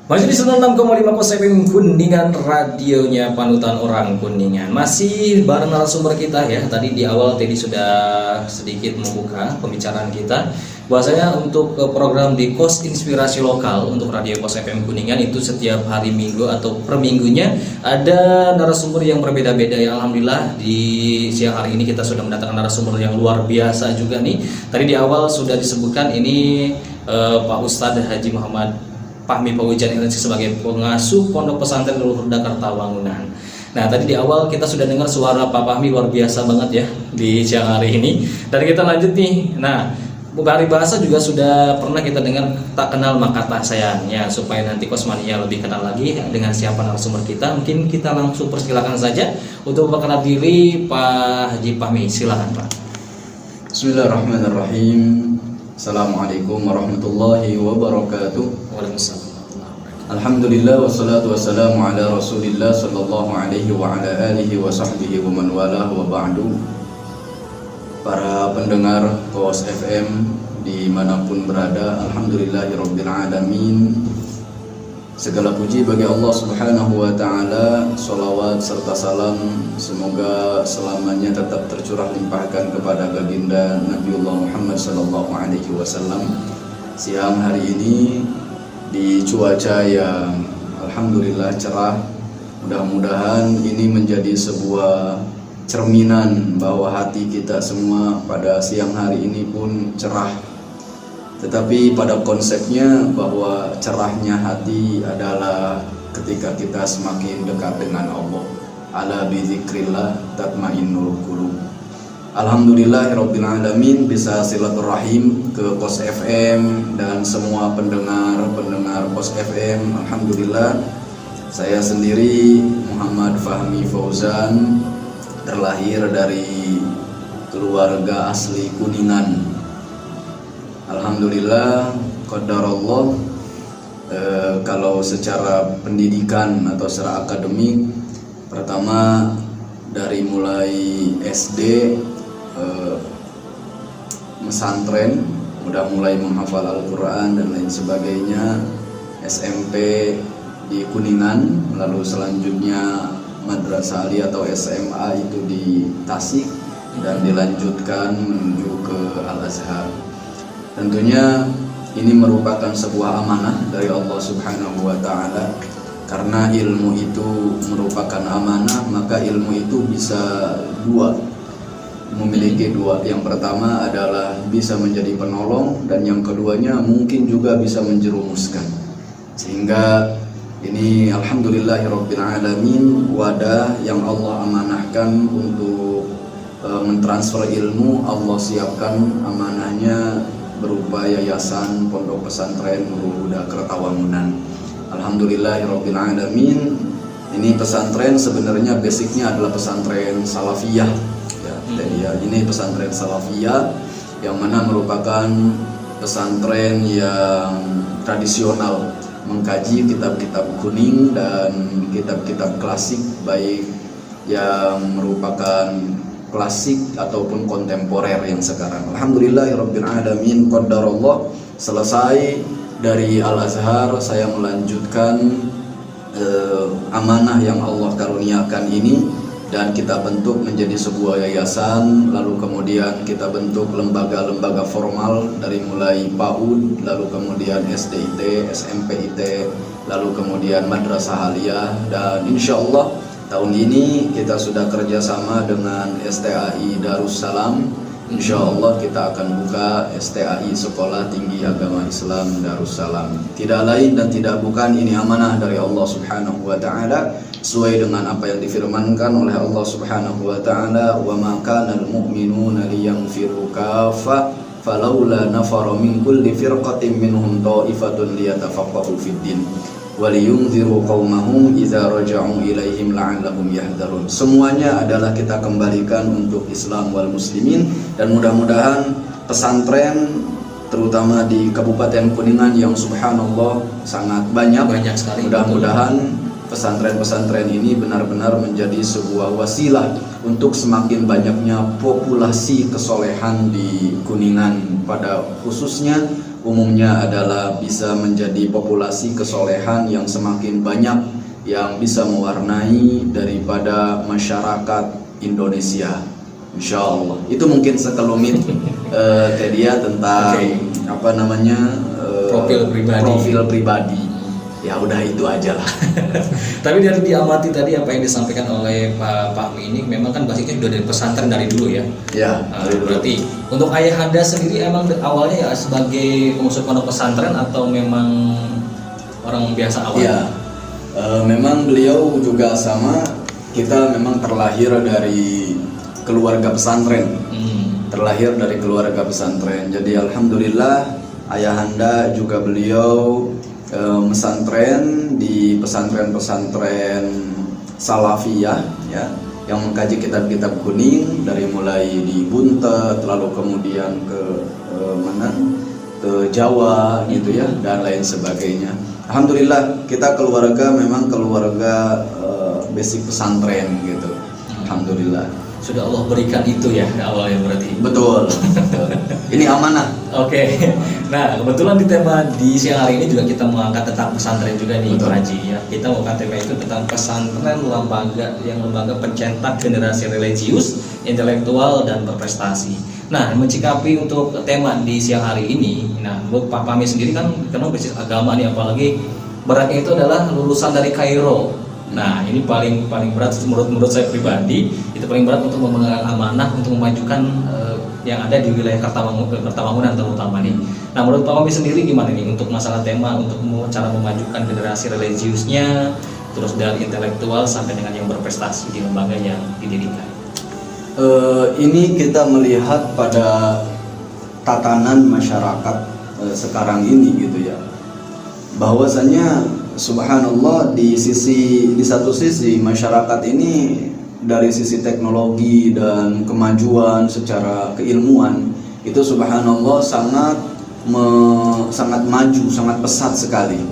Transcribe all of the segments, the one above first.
Masih di 96,5 FM Kuningan, radionya panutan orang Kuningan. Masih bareng narasumber kita ya. Tadi di awal Teddy sudah sedikit membuka pembicaraan kita bahwasanya untuk program di Kos Inspirasi Lokal untuk Radio Kos FM Kuningan itu setiap hari Minggu atau per minggunya ada narasumber yang berbeda-beda ya. Alhamdulillah di siang hari ini kita sudah mendatangkan narasumber yang luar biasa juga nih. Tadi di awal sudah disebutkan ini Pak Ustadz Haji Muhammad Fahmi Paujan Indonesia sebagai pengasuh Pondok Pesantren Nurul Huda Kertawangunan. Nah, tadi di awal kita sudah dengar suara Pak Fahmi luar biasa banget ya di siang hari ini. Dan kita lanjut nih. Nah, bahasa juga sudah pernah kita dengar tak kenal maka tak sayang ya, supaya nanti Kosmania lebih kenal lagi dengan siapa narasumber kita. Mungkin kita langsung persilakan saja untuk memperkenalkan diri Pak Haji Fahmi. Silakan Pak. Bismillahirrahmanirrahim. Assalamualaikum warahmatullahi wabarakatuh. Waalaikumsalam. Alhamdulillah wassalatu wassalamu ala Rasulillah sallallahu alaihi wa ala alihi wa sahbihi wa man walah wa ba'du. Para pendengar Kos FM dimanapun berada, alhamdulillahirabbil alamin. Segala puji bagi Allah Subhanahu wa taala, salawat serta salam semoga selamanya tetap tercurah limpahkan kepada baginda Nabiullah Muhammad sallallahu alaihi wasallam. Siang hari ini di cuaca yang alhamdulillah cerah, mudah-mudahan ini menjadi sebuah cerminan bahwa hati kita semua pada siang hari ini pun cerah. Tetapi pada konsepnya bahwa cerahnya hati adalah ketika kita semakin dekat dengan Allah. Ala bizikrillah tatmainnul qulub. Alhamdulillahirabbil alamin bisa silaturahim ke Kos FM dan semua pendengar Kos FM. Alhamdulillah saya sendiri Muhammad Fahmi Fauzan terlahir dari keluarga asli Kuningan. Alhamdulillah, qadarullah. Kalau secara pendidikan atau secara akademik, pertama dari mulai SD pesantren, udah mulai menghafal Al-Quran dan lain sebagainya. SMP di Kuningan, lalu selanjutnya Madrasah Ali atau SMA itu di Tasik, dan dilanjutkan menuju ke Al-Azhar. Tentunya ini merupakan sebuah amanah dari Allah Subhanahu wa taala. Karena ilmu itu merupakan amanah, maka ilmu itu bisa memiliki dua. Yang pertama adalah bisa menjadi penolong, dan yang keduanya mungkin juga bisa menjerumuskan. Sehingga ini alhamdulillahirabbil alamin, wadah yang Allah amanahkan untuk mentransfer ilmu, Allah siapkan amanahnya berupa yayasan Pondok Pesantren Nurul Huda Kertawangunan. Alhamdulillahirabbil alamin. Ini pesantren sebenarnya basicnya adalah pesantren salafiyah ya. Jadi ya, ini pesantren salafiyah yang mana merupakan pesantren yang tradisional, mengkaji kitab-kitab kuning dan kitab-kitab klasik, baik yang merupakan klasik ataupun kontemporer yang sekarang. Alhamdulillahirabbil alamin, qadarullah. Selesai dari Al-Azhar, saya melanjutkan amanah yang Allah karuniakan ini, dan kita bentuk menjadi sebuah yayasan. Lalu kemudian kita bentuk lembaga-lembaga formal dari mulai PAUD, lalu kemudian SDIT, SMPIT, lalu kemudian Madrasah Aliyah, dan insya Allah tahun ini kita sudah kerjasama dengan STAI Darussalam. Insya Allah kita akan buka STAI Sekolah Tinggi Agama Islam Darussalam. Tidak lain dan tidak bukan, ini amanah dari Allah Subhanahu wa taala, sesuai dengan apa yang difirmankan oleh Allah Subhanahu wa taala, "Wa ma kana al-mu'minuna liyanfiru kaffah falaula nafara min kulli firqatin minhum ta'ifatun liyatafaqahu fid din waliyunziru qaumahum idza raja'u ilaihim la'allahum yahdharun." Semuanya adalah kita kembalikan untuk Islam wal muslimin, dan mudah-mudahan pesantren terutama di Kabupaten Kuningan yang subhanallah sangat banyak sekali. Mudah-mudahan pesantren-pesantren ini benar-benar menjadi sebuah wasilah untuk semakin banyaknya populasi kesolehan di Kuningan, pada khususnya umumnya adalah bisa menjadi populasi kesolehan yang semakin banyak, yang bisa mewarnai daripada masyarakat Indonesia, insya Allah. Itu mungkin sekelumit Tedia tentang profil pribadi. Ya udah itu aja lah. Tapi dari diamati tadi apa yang disampaikan oleh Pak Fahmi ini memang kan basicnya sudah dari pesantren dari dulu ya. Ya. Berarti untuk ayahanda sendiri emang awalnya ya sebagai pengurus pondok pesantren atau memang orang biasa awalnya? Ya, memang beliau juga sama. Kita memang terlahir dari keluarga pesantren. Terlahir dari keluarga pesantren. Jadi alhamdulillah ayahanda juga beliau pesantren di pesantren-pesantren salafiyah ya, yang mengkaji kitab-kitab kuning dari mulai di Buntet lalu kemudian ke ke Jawa gitu ya, dan lain sebagainya. Alhamdulillah kita keluarga memang keluarga basic pesantren gitu. Alhamdulillah. Sudah Allah berikan itu ya awalnya berarti. Betul. Ini amanah. Oke. Nah, kebetulan di tema di siang hari ini juga kita mengangkat tentang pesantren juga nih, Pak Haji ya. Kita mengangkat tema itu tentang pesantren lembaga pencetak generasi religius, intelektual dan berprestasi. Nah, mencikapi untuk tema di siang hari ini, nah, buat Pak Fahmi sendiri kan karena bisnis agama nih, apalagi beratnya itu adalah lulusan dari Kairo. Nah, ini paling berat menurut saya pribadi, itu paling berat untuk memegang amanah untuk memajukan yang ada di wilayah Kertawangunan terutama nih. Nah, menurut Pak Fahmi sendiri gimana nih untuk masalah tema untuk cara memajukan generasi religiusnya, terus dari intelektual sampai dengan yang berprestasi di lembaga yang didirikan? Ini kita melihat pada tatanan masyarakat sekarang ini gitu ya, bahwasanya subhanallah di satu sisi masyarakat ini dari sisi teknologi dan kemajuan secara keilmuan itu subhanallah sangat maju, sangat pesat sekali.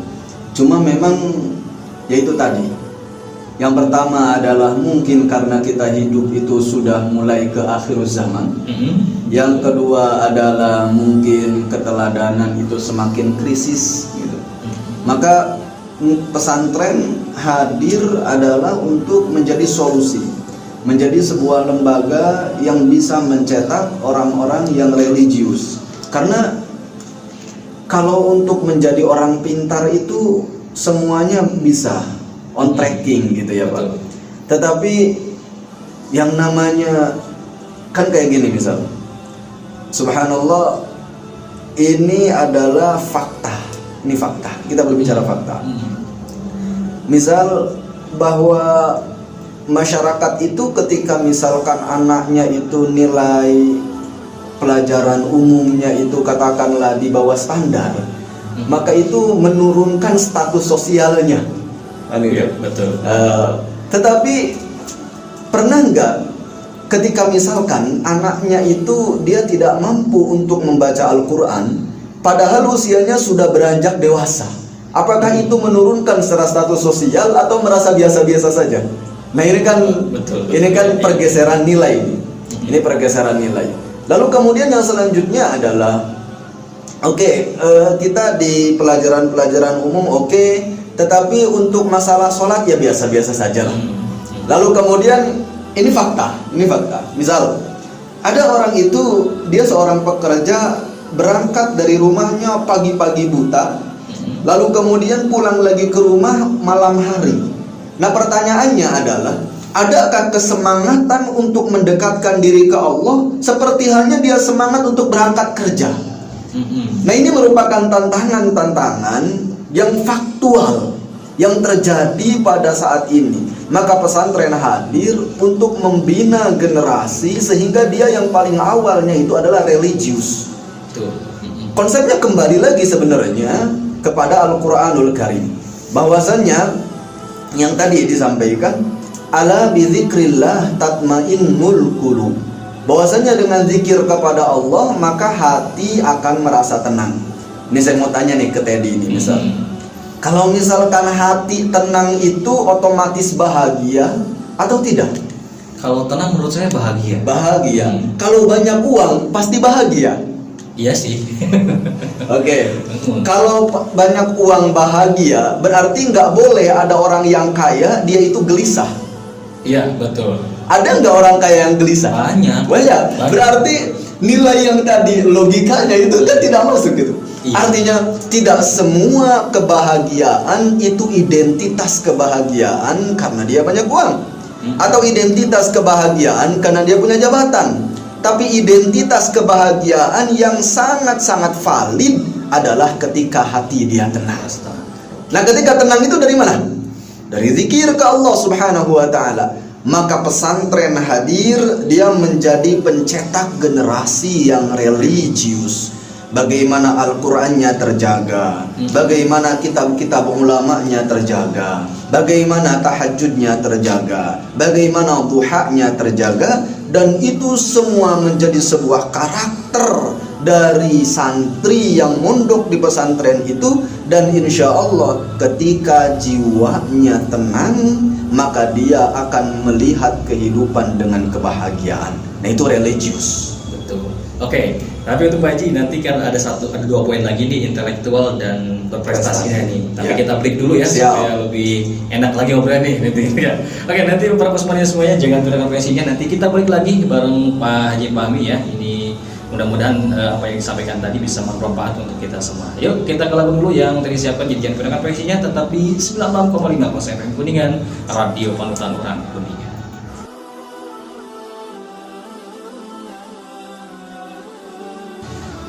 Cuma memang yaitu tadi, yang pertama adalah mungkin karena kita hidup itu sudah mulai ke akhir zaman. Yang kedua adalah mungkin keteladanan itu semakin krisis gitu. Maka pesantren hadir adalah untuk menjadi solusi, menjadi sebuah lembaga yang bisa mencetak orang-orang yang religius. Karena kalau untuk menjadi orang pintar itu semuanya bisa on tracking gitu ya Pak. Tetapi yang namanya kan kayak gini misal, subhanallah, ini adalah fakta. Ini fakta, kita berbicara fakta. Misal bahwa masyarakat itu ketika misalkan anaknya itu nilai pelajaran umumnya itu katakanlah di bawah standar, maka itu menurunkan status sosialnya. Iya, betul. Tetapi pernah nggak ketika misalkan anaknya itu dia tidak mampu untuk membaca Al-Quran, padahal usianya sudah beranjak dewasa, apakah itu menurunkan secara status sosial atau merasa biasa-biasa saja? Nah ini kan ini kan pergeseran nilai. Ini pergeseran nilai. Lalu kemudian yang selanjutnya adalah kita di pelajaran umum tetapi untuk masalah sholat ya biasa-biasa saja lah. Lalu kemudian ini fakta. Misal ada orang itu dia seorang pekerja berangkat dari rumahnya pagi-pagi buta, lalu kemudian pulang lagi ke rumah malam hari. Nah pertanyaannya adalah, adakah kesemangatan untuk mendekatkan diri ke Allah seperti halnya dia semangat untuk berangkat kerja? Nah ini merupakan tantangan yang faktual yang terjadi pada saat ini. Maka pesantren hadir untuk membina generasi sehingga dia yang paling awalnya itu adalah religius. Konsepnya kembali lagi sebenarnya kepada Al-Quranul Karim, bahwasannya yang tadi disampaikan, ala bizikrillah tatmainnul qulub, bahwasanya dengan zikir kepada Allah maka hati akan merasa tenang. Ini saya mau tanya nih ke Teddy ini, misal kalau misalkan hati tenang itu otomatis bahagia atau tidak? Kalau tenang menurut saya bahagia. Kalau banyak uang pasti bahagia. Iya sih. Oke. Kalau banyak uang bahagia, berarti nggak boleh ada orang yang kaya dia itu gelisah. Iya, betul. Ada nggak orang kaya yang gelisah? Banyak. Banyak. Berarti nilai yang tadi logikanya itu kan tidak masuk gitu. Iya. Artinya tidak semua kebahagiaan itu identitas kebahagiaan karena dia banyak uang, atau identitas kebahagiaan karena dia punya jabatan. Tapi identitas kebahagiaan yang sangat-sangat valid adalah ketika hati dia tenang. Nah, ketika tenang itu dari mana? Dari zikir ke Allah Subhanahu wa taala. Maka pesantren hadir, dia menjadi pencetak generasi yang religius. Bagaimana Al-Qur'annya terjaga, bagaimana kitab-kitab ulamanya terjaga, bagaimana tahajudnya terjaga, bagaimana duhanya terjaga, dan itu semua menjadi sebuah karakter dari santri yang mondok di pesantren itu. Dan insya Allah ketika jiwanya tenang, maka dia akan melihat kehidupan dengan kebahagiaan. Nah, itu religius. Betul. Oke, tapi untuk Pak Haji nanti kan ada 2 poin lagi nih, intelektual dan berprestasinya nih. Tapi Ya. kita break dulu ya. Siap. Supaya lebih enak lagi ngobrolnya nih nanti ya. Oke, nanti para pesemuanya semuanya jangan pindah frekuensinya. Nanti kita break lagi bareng Pak Haji Fahmi ya. Ini mudah-mudahan apa yang disampaikan tadi bisa bermanfaat untuk kita semua. Yuk kita ke lagu dulu yang tadi siapkan, jadi jangan pindah frekuensinya, tetapi 96,5 FM Kuningan, radio panutan orang Kuningan.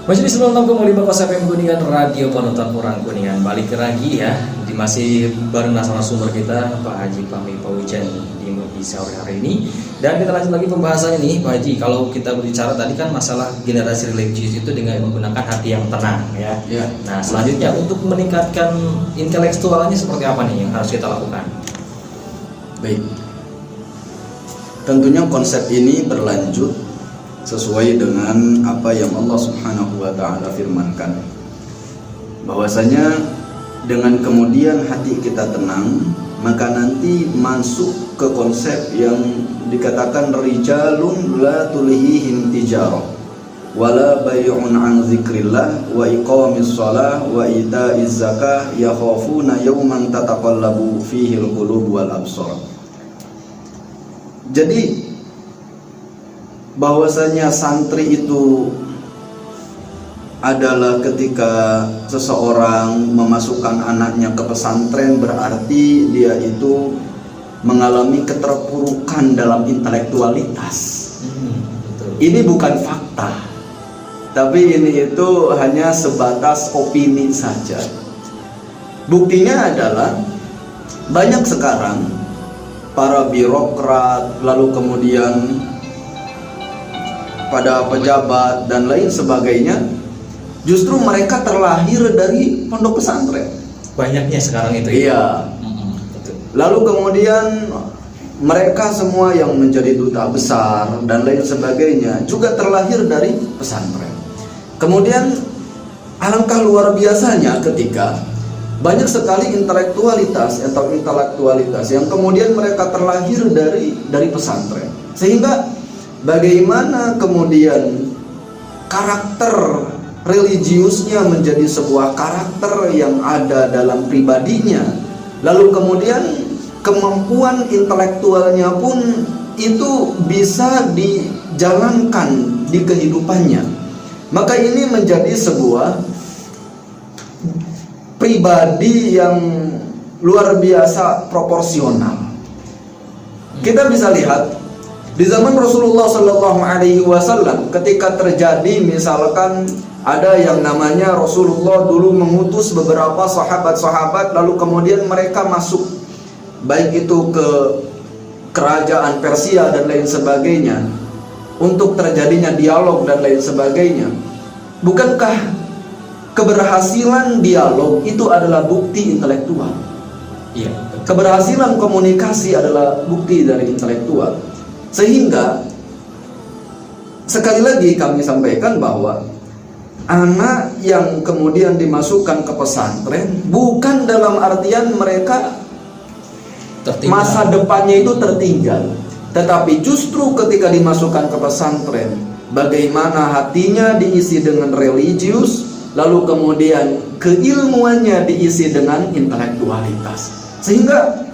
Masih di 96,5 FM Kuningan, radio panutan orang Kuningan. Balik lagi ya, masih bareng narasumber kita Pak Haji Fahmi Paujan di sore hari ini. Dan kita lanjut lagi pembahasannya nih Pak Haji. Kalau kita berbicara tadi kan masalah generasi religius itu dengan menggunakan hati yang tenang ya. Ya. Nah selanjutnya untuk meningkatkan intelektualnya seperti apa nih yang harus kita lakukan? Baik. Tentunya konsep ini berlanjut sesuai dengan apa yang Allah Subhanahu wa taala firmankan, bahwasanya dengan kemudian hati kita tenang, maka nanti masuk ke konsep yang dikatakan rijalun la tulhihim tijarah wala bay'un an dzikrillah wa iqamis shalah wa ita'iz zakah yakhafuna yawman tataqallabu fihi alqulub wal absar. Jadi bahwasanya santri itu adalah ketika seseorang memasukkan anaknya ke pesantren, berarti dia itu mengalami keterpurukan dalam intelektualitas. Ini bukan fakta, tapi ini itu hanya sebatas opini saja. Buktinya adalah banyak sekarang para birokrat, lalu kemudian pada pejabat dan lain sebagainya, justru mereka terlahir dari pondok pesantren. Banyaknya sekarang itu. Iya. Betul. Lalu kemudian mereka semua yang menjadi duta besar dan lain sebagainya juga terlahir dari pesantren. Kemudian alangkah luar biasanya ketika banyak sekali intelektualitas yang kemudian mereka terlahir dari pesantren. Sehingga bagaimana kemudian karakter religiusnya menjadi sebuah karakter yang ada dalam pribadinya, lalu kemudian kemampuan intelektualnya pun itu bisa dijalankan di kehidupannya. Maka ini menjadi sebuah pribadi yang luar biasa proporsional. Kita bisa lihat di zaman Rasulullah Sallallahu Alaihi Wasallam, ketika terjadi misalkan ada yang namanya Rasulullah dulu mengutus beberapa sahabat-sahabat, lalu kemudian mereka masuk baik itu ke kerajaan Persia dan lain sebagainya untuk terjadinya dialog dan lain sebagainya. Bukankah keberhasilan dialog itu adalah bukti intelektual? Iya. Keberhasilan komunikasi adalah bukti dari intelektual. Sehingga sekali lagi kami sampaikan bahwa anak yang kemudian dimasukkan ke pesantren bukan dalam artian mereka masa depannya itu tertinggal, tetapi justru ketika dimasukkan ke pesantren bagaimana hatinya diisi dengan religius, lalu kemudian keilmuannya diisi dengan intelektualitas. Sehingga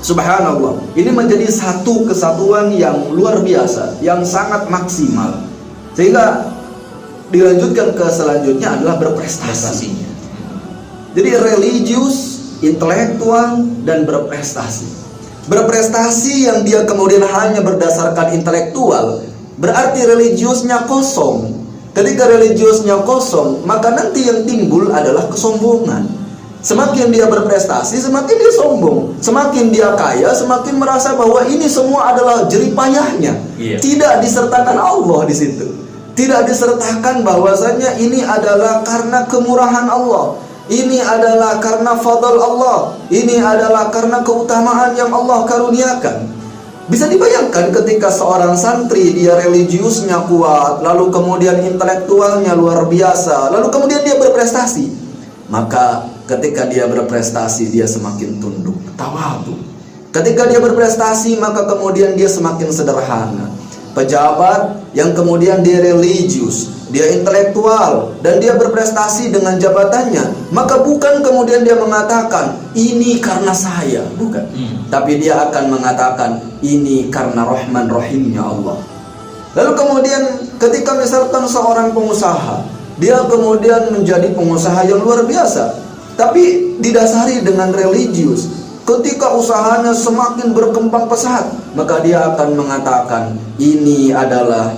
subhanallah, ini menjadi satu kesatuan yang luar biasa, yang sangat maksimal. Sehingga dilanjutkan ke selanjutnya adalah berprestasi. Jadi religius, intelektual, dan berprestasi. Berprestasi yang dia kemudian hanya berdasarkan intelektual, berarti religiusnya kosong. Ketika religiusnya kosong, maka nanti yang timbul adalah kesombongan. Semakin dia berprestasi, semakin dia sombong. Semakin dia kaya, semakin merasa bahwa ini semua adalah jeripayahnya. Tidak disertakan Allah di situ. Tidak disertakan bahwasanya ini adalah karena kemurahan Allah. Ini adalah karena fadl Allah. Ini adalah karena keutamaan yang Allah karuniakan. Bisa dibayangkan ketika seorang santri, dia religiusnya kuat, lalu kemudian intelektualnya luar biasa, lalu kemudian dia berprestasi. Maka ketika dia berprestasi, dia semakin tunduk, tawadhu. Ketika dia berprestasi, maka kemudian dia semakin sederhana. Pejabat yang kemudian dia religius, dia intelektual, dan dia berprestasi dengan jabatannya, maka bukan kemudian dia mengatakan ini karena saya, bukan. Tapi dia akan mengatakan ini karena Rahman Rahimnya Allah. Lalu kemudian ketika misalkan seorang pengusaha, dia kemudian menjadi pengusaha yang luar biasa, tapi didasari dengan religius. Ketika usahanya semakin berkembang pesat, maka dia akan mengatakan ini adalah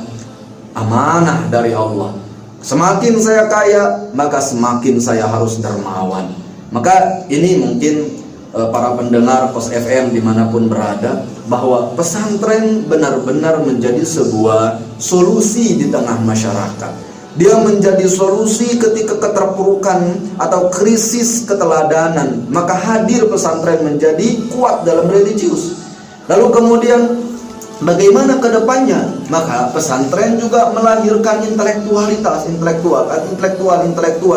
amanah dari Allah. Semakin saya kaya, maka semakin saya harus dermawan. Maka ini mungkin para pendengar Pos FM dimanapun berada, bahwa pesantren benar-benar menjadi sebuah solusi di tengah masyarakat. Dia menjadi solusi ketika keterpurukan atau krisis keteladanan, maka hadir pesantren menjadi kuat dalam religius. Lalu kemudian bagaimana ke depannya? Maka pesantren juga melahirkan intelektual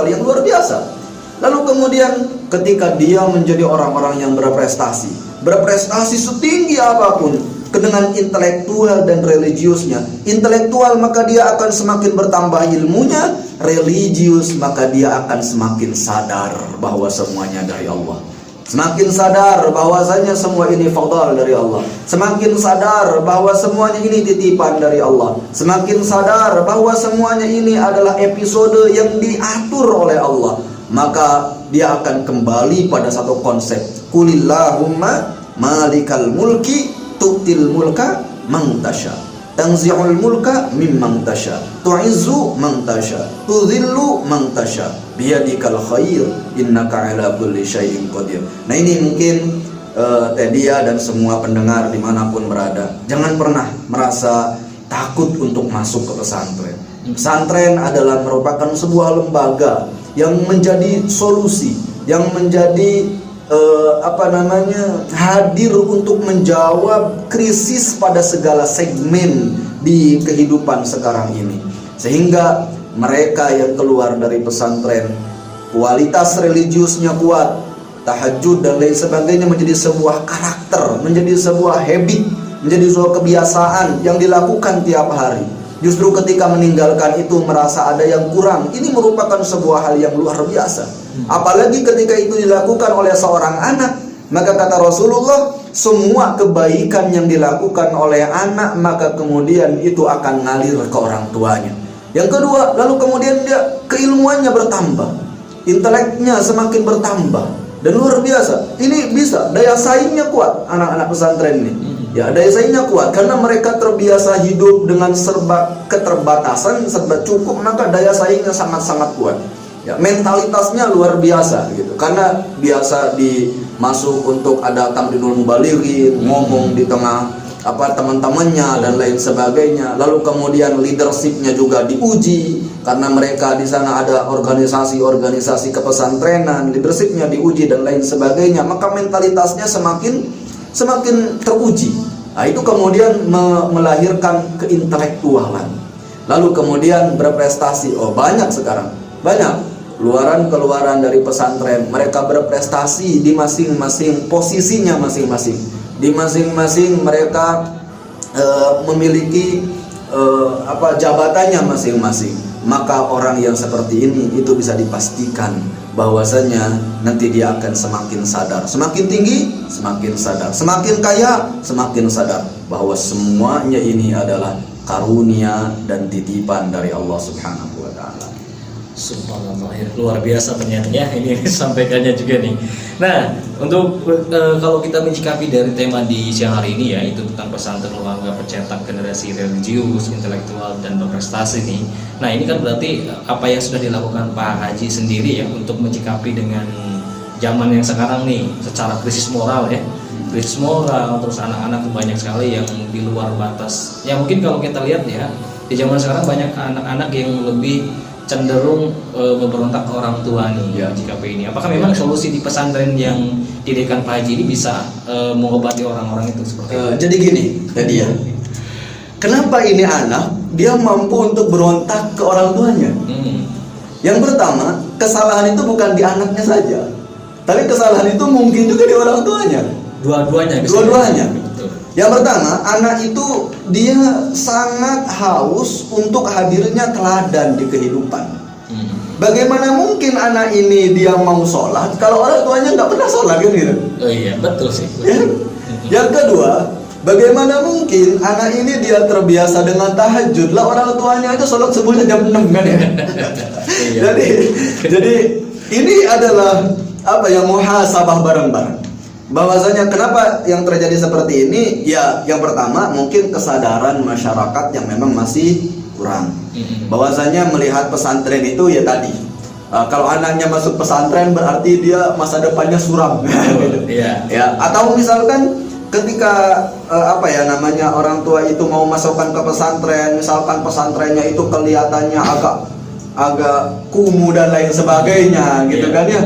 yang luar biasa. Lalu kemudian ketika dia menjadi orang-orang yang berprestasi setinggi apapun, dengan intelektual dan religiusnya. Intelektual maka dia akan semakin bertambah ilmunya, religius maka dia akan semakin sadar bahwa semuanya dari Allah. Semakin sadar bahwasanya semua ini fadl dari Allah. Semakin sadar bahwa semuanya ini titipan dari Allah. Semakin sadar bahwa semuanya ini adalah episode yang diatur oleh Allah. Maka dia akan kembali pada satu konsep. Qulillahumma malikal mulki tu'til mulka man tasha, tanzi'ul mulka mimman tasha, tu'izzu man tasha, tudhillu man tasha, biyadikal khair, innaka ala kulli syai'in qadir. Nah ini mungkin Tedia dan semua pendengar dimanapun berada, jangan pernah merasa takut untuk masuk ke pesantren. Pesantren adalah merupakan sebuah lembaga yang menjadi solusi, yang menjadi hadir untuk menjawab krisis pada segala segmen di kehidupan sekarang ini. Sehingga mereka yang keluar dari pesantren, kualitas religiusnya kuat, tahajud dan lain sebagainya menjadi sebuah karakter, menjadi sebuah habit, menjadi sebuah kebiasaan yang dilakukan tiap hari. Justru ketika meninggalkan itu merasa ada yang kurang. Ini merupakan sebuah hal yang luar biasa. Apalagi ketika itu dilakukan oleh seorang anak, maka kata Rasulullah, semua kebaikan yang dilakukan oleh anak maka kemudian itu akan ngalir ke orang tuanya. Yang kedua, lalu kemudian dia keilmuannya bertambah, inteleknya semakin bertambah, dan luar biasa. Ini bisa, daya saingnya kuat anak-anak pesantren ini. Ya, daya saingnya kuat karena mereka terbiasa hidup dengan serba keterbatasan, serba cukup, maka daya saingnya sangat-sangat kuat. Ya, mentalitasnya luar biasa gitu. Karena biasa dimasuk untuk ada tamrinul mubalighin, ngomong di tengah teman-temannya dan lain sebagainya. Lalu kemudian leadershipnya juga diuji karena mereka di sana ada organisasi-organisasi kepesantrenan, leadershipnya diuji dan lain sebagainya. Maka mentalitasnya semakin teruji. Nah, itu kemudian melahirkan keintelektualan. Lalu kemudian berprestasi. Oh, banyak sekarang. Banyak keluaran dari pesantren. Mereka berprestasi di masing-masing posisinya masing-masing. Di masing-masing mereka memiliki jabatannya masing-masing, maka orang yang seperti ini itu bisa dipastikan bahwasanya nanti dia akan semakin sadar, semakin tinggi semakin sadar, semakin kaya semakin sadar bahwa semuanya ini adalah karunia dan titipan dari Allah Subhanahu wa taala. Subhanallah, ya, luar biasa penyanyinya ini disampaikannya juga nih. Nah, untuk kalau kita menyikapi dari tema di siang hari ini ya, itu tentang pesantren lembaga pencetak generasi religius, intelektual dan berprestasi nih. Nah, ini kan berarti apa yang sudah dilakukan Pak Haji sendiri ya untuk menyikapi dengan zaman yang sekarang nih, secara krisis moral ya. Krisis moral, terus anak-anak banyak sekali yang di luar batas. Ya mungkin kalau kita lihat ya, di zaman sekarang banyak anak-anak yang lebih cenderung memberontak ke orang tua nih ya, jika ini. Apakah memang solusi di pesantren yang didirikan Pak Haji ini bisa mengobati orang-orang itu seperti itu? Jadi gini, tadi ya. Kenapa ini anak dia mampu untuk berontak ke orang tuanya? Yang pertama, kesalahan itu bukan di anaknya saja, tapi kesalahan itu mungkin juga di orang tuanya. Dua-duanya. Betul. Yang pertama, anak itu dia sangat haus untuk hadirnya teladan di kehidupan. Bagaimana mungkin anak ini dia mau sholat kalau orang tuanya nggak pernah sholat kan gitu? Oh iya, betul sih. Ya? Yang kedua, bagaimana mungkin anak ini dia terbiasa dengan tahajud lah orang tuanya itu sholat subuhnya jam 6 kan ya? Iya. jadi ini adalah apa ya, muhasabah bareng-bareng. Bahwasanya kenapa yang terjadi seperti ini? Ya, yang pertama mungkin kesadaran masyarakat yang memang masih kurang. Bahwasanya melihat pesantren itu ya tadi, kalau anaknya masuk pesantren berarti dia masa depannya suram. Gitu. Ya, atau misalkan ketika orang tua itu mau masukkan ke pesantren, misalkan pesantrennya itu kelihatannya agak kumuh dan lain sebagainya, gitu kan ya.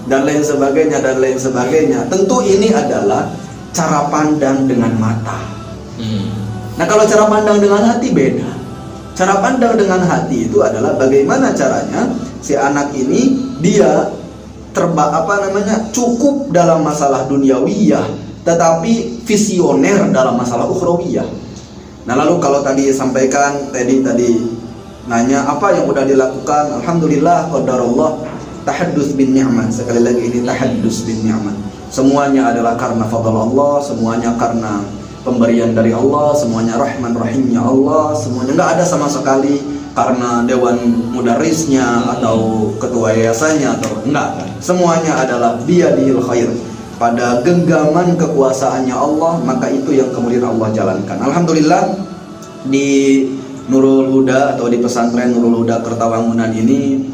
Dan lain sebagainya. Tentu ini adalah cara pandang dengan mata. Nah, kalau cara pandang dengan hati beda. Cara pandang dengan hati itu adalah bagaimana caranya si anak ini dia cukup dalam masalah duniawiyah, tetapi visioner dalam masalah ukhrawiyah. Nah, lalu kalau tadi sampaikan tadi nanya apa yang udah dilakukan, alhamdulillah qadarullah. Tahaddus bin ni'mah, sekali lagi ini tahaddus bin ni'mah. Semuanya adalah karena fadl Allah, semuanya karena pemberian dari Allah, semuanya rahman rahimnya Allah, semuanya nggak ada sama sekali karena dewan mudarisnya atau ketua yayasannya atau enggak. Semuanya adalah biyadihil khair. Pada genggaman kekuasaannya Allah, maka itu yang kemudian Allah jalankan. Alhamdulillah di Nurul Huda atau di pesantren Nurul Huda Kertawangunan ini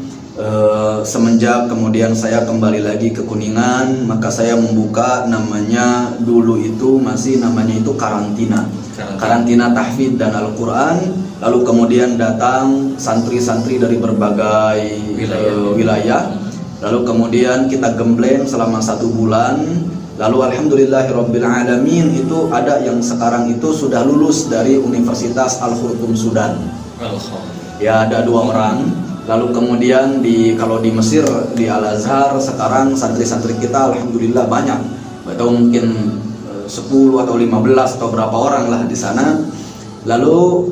semenjak kemudian saya kembali lagi ke Kuningan, maka saya membuka namanya dulu itu masih namanya itu karantina tahfidz dan Al-Quran. Lalu kemudian datang santri-santri dari berbagai wilayah. Lalu kemudian kita gembleng selama 1 bulan. Lalu alhamdulillahirabbil alamin itu ada yang sekarang itu sudah lulus dari Universitas Al-Khurtum Sudan. Ya, ada 2 orang. Lalu kemudian kalau di Mesir di Al-Azhar sekarang santri-santri kita alhamdulillah banyak, atau mungkin 10 atau 15 atau berapa orang lah di sana. Lalu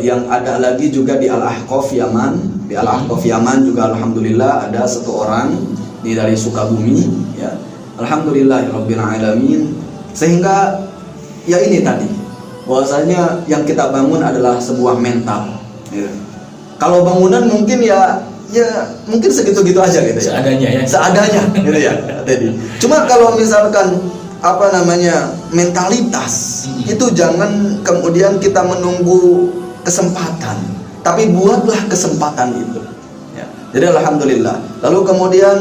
yang ada lagi juga di Al-Ahqaf Yaman. Di Al-Ahqaf Yaman juga alhamdulillah ada 1 orang dari Sukabumi ya. Alhamdulillahirabbil alamin. Sehingga ya ini tadi bahwasanya yang kita bangun adalah sebuah mental ya. Kalau bangunan mungkin ya mungkin segitu-gitu aja gitu ya. Seadanya gitu ya tadi. Cuma kalau misalkan mentalitas itu jangan kemudian kita menunggu kesempatan, tapi buatlah kesempatan itu. Ya. Jadi alhamdulillah. Lalu kemudian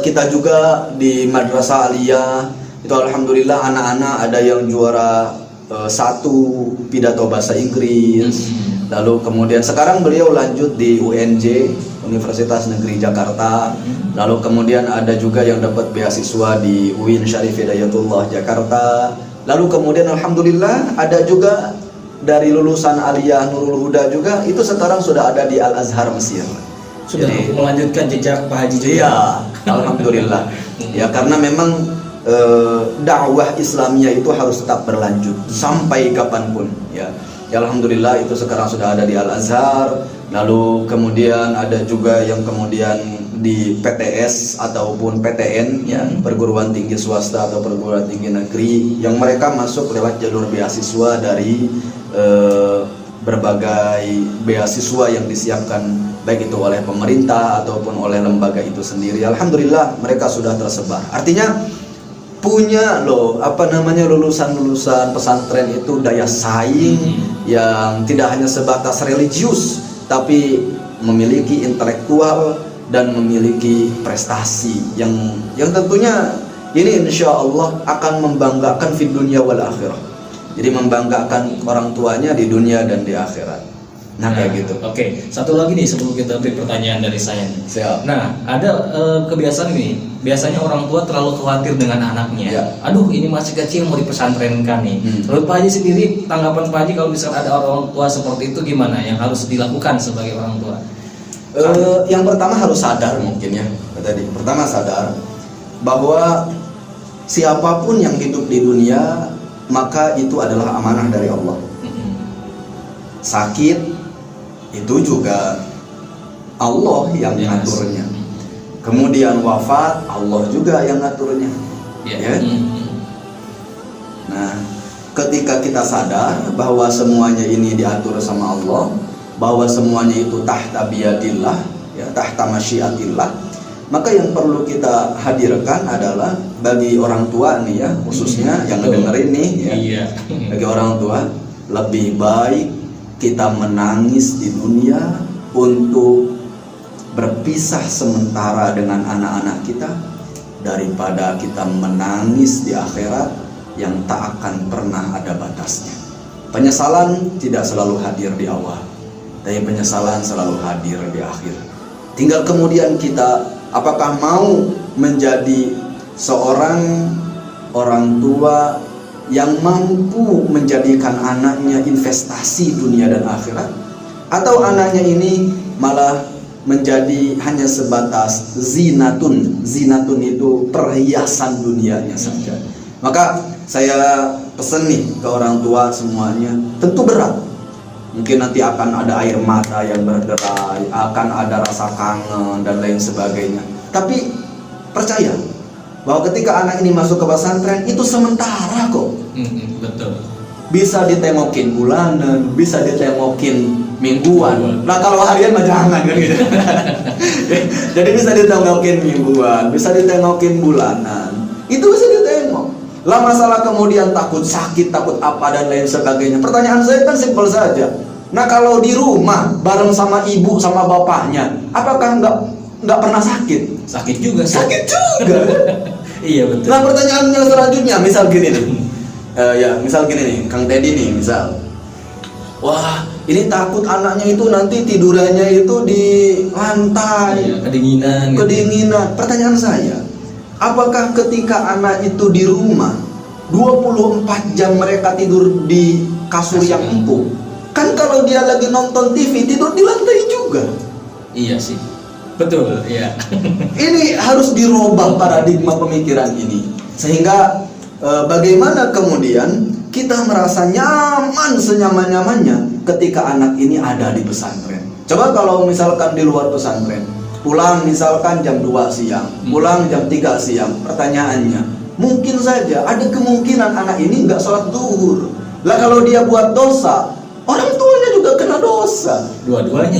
kita juga di Madrasah Aliyah itu alhamdulillah anak-anak ada yang juara 1 pidato bahasa Inggris. Lalu kemudian sekarang beliau lanjut di UNJ, Universitas Negeri Jakarta. Lalu kemudian ada juga yang dapat beasiswa di UIN Syarif Hidayatullah Jakarta. Lalu kemudian alhamdulillah ada juga dari lulusan Aliyah Nurul Huda juga itu sekarang sudah ada di Al-Azhar Mesir. Sudah melanjutkan jejak Pak Haji juga. Iya, alhamdulillah. Ya karena memang dakwah Islamiyah itu harus tetap berlanjut sampai kapanpun ya. Ya alhamdulillah itu sekarang sudah ada di Al-Azhar. Lalu kemudian ada juga yang kemudian di PTS ataupun PTN ya, perguruan tinggi swasta atau perguruan tinggi negeri, yang mereka masuk lewat jalur beasiswa dari berbagai beasiswa yang disiapkan baik itu oleh pemerintah ataupun oleh lembaga itu sendiri. Alhamdulillah mereka sudah tersebar. Artinya punya lulusan-lulusan pesantren itu daya saing yang tidak hanya sebatas religius, tapi memiliki intelektual dan memiliki prestasi yang tentunya ini insya Allah akan membanggakan fid dunya wal akhirah. Jadi membanggakan orang tuanya di dunia dan di akhirat. Nah kayak gitu. Oke, satu lagi nih sebelum kita beri pertanyaan dari saya nih. Siap. Nah, ada kebiasaan ini. Biasanya orang tua terlalu khawatir dengan anaknya. Ya. Aduh, ini masih kecil mau dipesantrenkan nih. Menurut Pak Haji sendiri, tanggapan Pak Haji kalau misalkan ada orang tua seperti itu gimana yang harus dilakukan sebagai orang tua? Yang pertama harus sadar mungkin ya. Tadi pertama sadar bahwa siapapun yang hidup di dunia maka itu adalah amanah dari Allah. Sakit itu juga Allah yang mengaturnya. Kemudian wafat Allah juga yang ngaturnya. Ya. Nah, ketika kita sadar bahwa semuanya ini diatur sama Allah, bahwa semuanya itu tahta biyadillah, ya, tahta masyiatillah, maka yang perlu kita hadirkan adalah bagi orang tua nih ya, khususnya yang ngedengerin nih ya, bagi orang tua lebih baik kita menangis di dunia untuk berpisah sementara dengan anak-anak kita daripada kita menangis di akhirat yang tak akan pernah ada batasnya. Penyesalan tidak selalu hadir di awal, tapi penyesalan selalu hadir di akhir. Tinggal kemudian kita apakah mau menjadi seorang orang tua yang mampu menjadikan anaknya investasi dunia dan akhirat, atau anaknya ini malah menjadi hanya sebatas zinatun. Zinatun itu perhiasan dunianya saja. Maka saya pesan nih ke orang tua semuanya, tentu berat. Mungkin nanti akan ada air mata yang berderai, akan ada rasa kangen dan lain sebagainya. Tapi percaya bahwa ketika anak ini masuk ke pesantren itu sementara kok. Betul. Bisa ditengokin bulanan, bisa ditengokin mingguan. Nah kalau harian mah jangan kan gitu. Jadi bisa ditengokin mingguan, bisa ditengokin bulanan. Itu bisa ditengok. Lah masalah kemudian takut sakit, takut apa dan lain sebagainya. Pertanyaan saya kan simpel saja. Nah kalau di rumah bareng sama ibu sama bapaknya, apakah nggak pernah sakit? Sakit juga. Sakit juga. Iya betul. Nah pertanyaannya selanjutnya, misal gini nih, misal gini nih, Kang Teddy nih, misal, wah ini takut anaknya itu nanti tidurannya itu di lantai, iya, kedinginan. Kedinginan. Pertanyaan saya, apakah ketika anak itu di rumah 24 jam mereka tidur di kasur yang empuk? Kan kalau dia lagi nonton TV tidur di lantai juga. Iya sih. Betul, iya. Ini harus dirubah paradigma pemikiran ini. Sehingga bagaimana kemudian kita merasa nyaman senyaman-nyamannya ketika anak ini ada di pesantren. Coba kalau misalkan di luar pesantren, pulang misalkan jam 2 siang, pulang jam 3 siang. Pertanyaannya, mungkin saja ada kemungkinan anak ini nggak sholat zuhur. Lah kalau dia buat dosa, orang tuanya juga kena dosa. Dua-duanya.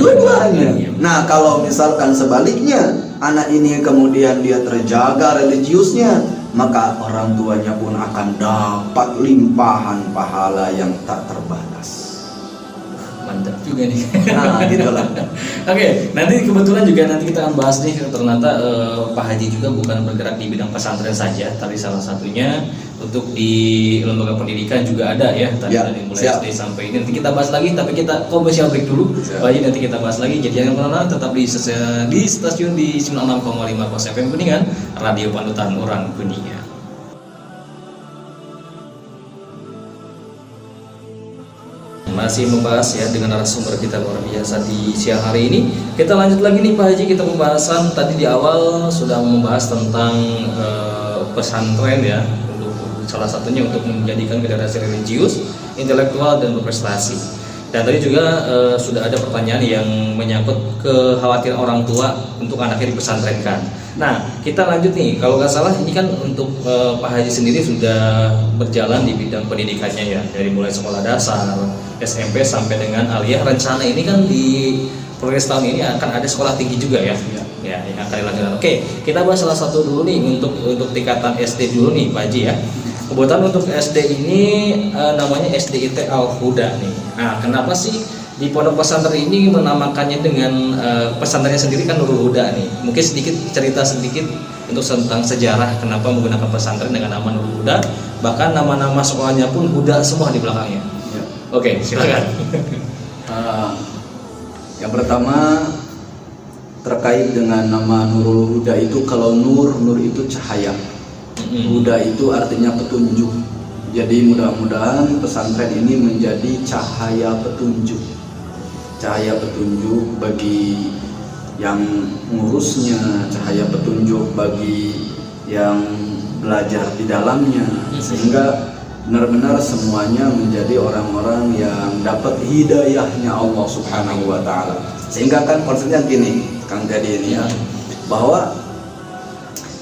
Nah kalau misalkan sebaliknya, anak ini kemudian dia terjaga religiusnya, maka orang tuanya pun akan dapat limpahan pahala yang tak terbatas. Mantap juga nih. Nah gitulah. Oke, nanti kebetulan juga nanti kita akan bahas nih, ternyata Pak Haji juga bukan bergerak di bidang pesantren saja, tapi salah satunya untuk di lembaga pendidikan juga ada ya. Tadi Ya, dari mulai siap. SD sampai ini nanti kita bahas lagi, tapi kita commercial break dulu. Siap. Pak Haji nanti kita bahas lagi. Jadi jangan kemana-mana, tetap di stasiun di 96,5 Kos FM Kuningan, Radio Panutan Orang Kuningan. Masih membahas ya dengan narasumber kita luar biasa di siang hari ini. Kita lanjut lagi nih Pak Haji, kita pembahasan tadi di awal sudah membahas tentang pesantren ya, untuk salah satunya untuk menjadikan generasi religius, intelektual dan berprestasi. Dan tadi juga sudah ada pertanyaan yang menyangkut kekhawatiran orang tua untuk anaknya dipesantrenkan. Nah, kita lanjut nih. Kalau nggak salah ini kan untuk Pak Haji sendiri sudah berjalan di bidang pendidikannya ya, dari mulai sekolah dasar, SMP sampai dengan aliyah. Rencana ini kan di progres tahun ini akan ada sekolah tinggi juga ya. Ya, yang akan dilakukan. Oke, kita bahas salah satu dulu nih untuk tingkatan SD dulu nih, Pak Haji ya. Kebetulan untuk SD ini namanya SDIT Al-Huda nih. Nah, kenapa sih di pondok pesantren ini menamakannya dengan pesantrennya sendiri kan Nurul Huda nih? Mungkin cerita sedikit untuk tentang sejarah kenapa menggunakan pesantren dengan nama Nurul Huda. Bahkan nama-nama sekolahnya pun Huda semua di belakangnya. Ya. Oke, silakan. Yang pertama terkait dengan nama Nurul Huda itu, kalau nur itu cahaya. Huda itu artinya petunjuk. Jadi mudah-mudahan pesantren ini menjadi cahaya petunjuk. Cahaya petunjuk bagi yang ngurusnya, cahaya petunjuk bagi yang belajar di dalamnya, sehingga benar-benar semuanya menjadi orang-orang yang dapat hidayahnya Allah Subhanahu wa taala. Sehingga kan konsepnya gini, Kang Jadi ini ya, bahwa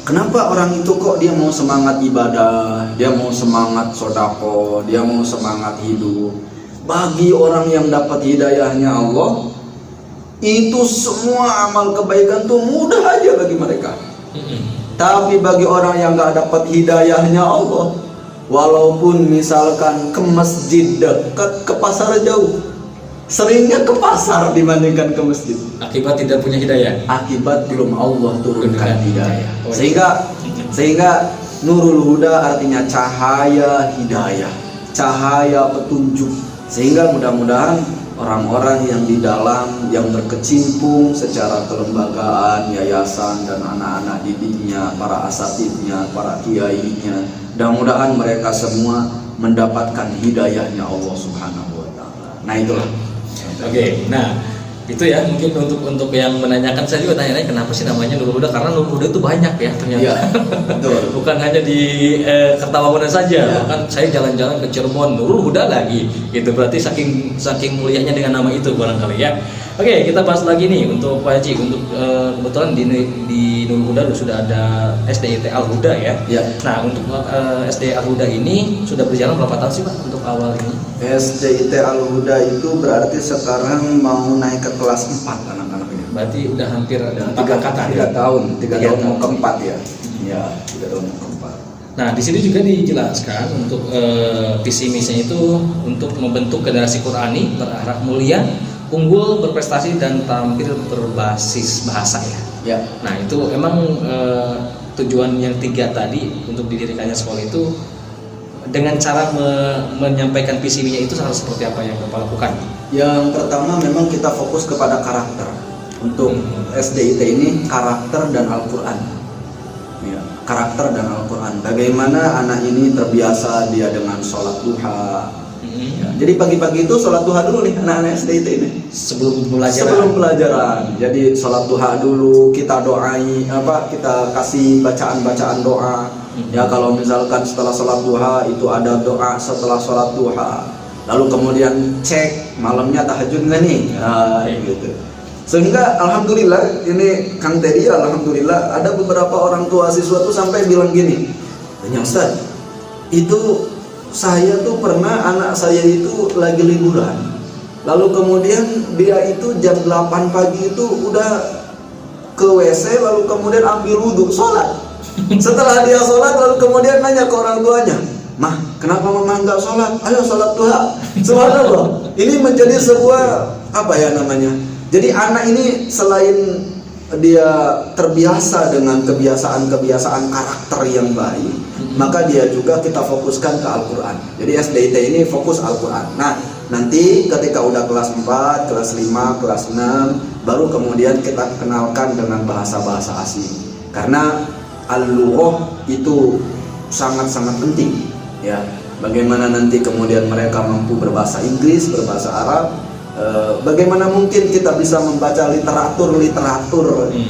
kenapa orang itu kok dia mau semangat ibadah, dia mau semangat sodako, dia mau semangat hidup. Bagi orang yang dapat hidayahnya Allah, itu semua amal kebaikan tuh mudah aja bagi mereka. Tapi bagi orang yang gak dapat hidayahnya Allah, walaupun misalkan ke masjid dekat, ke pasar jauh, seringnya ke pasar dibandingkan ke masjid. Akibat tidak punya hidayah. Akibat belum Allah turunkan hidayah. Oh, Sehingga Nurul Huda artinya cahaya hidayah, cahaya petunjuk. Sehingga mudah-mudahan orang-orang yang di dalam, yang berkecimpung secara kelembagaan, yayasan dan anak-anak didiknya, para asatidnya, para kiainya, mudah-mudahan mereka semua mendapatkan hidayahnya Allah Subhanahu wa taala. Nah, itulah. Oke, nah itu ya mungkin untuk yang menanyakan, saya juga tanya kenapa sih namanya Nurul Huda, karena Nurul Huda itu banyak ya ternyata. Iya, betul. Bukan hanya di Kertawangunan saja, bahkan saya jalan-jalan ke Cirebon Nurul Huda lagi. Itu berarti saking mulianya dengan nama itu barangkali ya. Oke, kita bahas lagi nih untuk Pak Haji. Untuk kebetulan di Nurul Huda sudah ada SDIT Al-Huda ya. Ya. Nah, untuk SDIT Al-Huda ini sudah berjalan berapa tahun sih Pak untuk awal ini? SDIT Al-Huda itu berarti sekarang mau naik ke kelas 4 anak-anaknya. Berarti udah hampir 3 angkatan. 3 tahun mau keempat ya. Ya, 3 tahun mau keempat. Nah, di sini juga dijelaskan untuk visi misinya itu untuk membentuk generasi Qurani berakhlak mulia, unggul, berprestasi dan tampil berbasis bahasa ya. Ya. Nah, itu emang tujuan yang 3 tadi untuk didirikannya sekolah itu dengan cara menyampaikan visi misinya itu harus seperti apa yang Bapak lakukan? Yang pertama memang kita fokus kepada karakter. Untuk SDIT ini karakter dan Al-Quran. Ya, karakter dan Al-Quran. Bagaimana anak ini terbiasa dia dengan sholat duha. Ya, jadi pagi-pagi itu sholat duha dulu nih anak-anak SDIT ini. Sebelum pelajaran. Jadi sholat duha dulu, kita kita kasih bacaan-bacaan doa. Ya, kalau misalkan setelah sholat duha itu ada doa setelah sholat duha. Lalu kemudian cek malamnya tahajud nggak nih? Nah, gitu. Sehingga alhamdulillah ini Kang Teddy, alhamdulillah ada beberapa orang tua siswa tuh sampai bilang gini, "Ya Ustaz, itu saya tuh pernah anak saya itu lagi liburan. Lalu kemudian dia itu jam 8 pagi itu udah ke WC, lalu kemudian ambil wudhu, sholat. Setelah dia sholat, lalu kemudian nanya ke orang tuanya, Mah, kenapa mama nggak sholat? Ayo sholat duha." Subhanallah. Ini menjadi sebuah Jadi anak ini selain dia terbiasa dengan kebiasaan-kebiasaan karakter yang baik, maka dia juga kita fokuskan ke Al-Quran. Jadi SDIT ini fokus Al-Quran. Nah, nanti ketika udah kelas 4, kelas 5, kelas 6, baru kemudian kita kenalkan dengan bahasa-bahasa asing. Karena al-lughah itu sangat-sangat penting. Ya, bagaimana nanti kemudian mereka mampu berbahasa Inggris, berbahasa Arab. Bagaimana mungkin kita bisa membaca literatur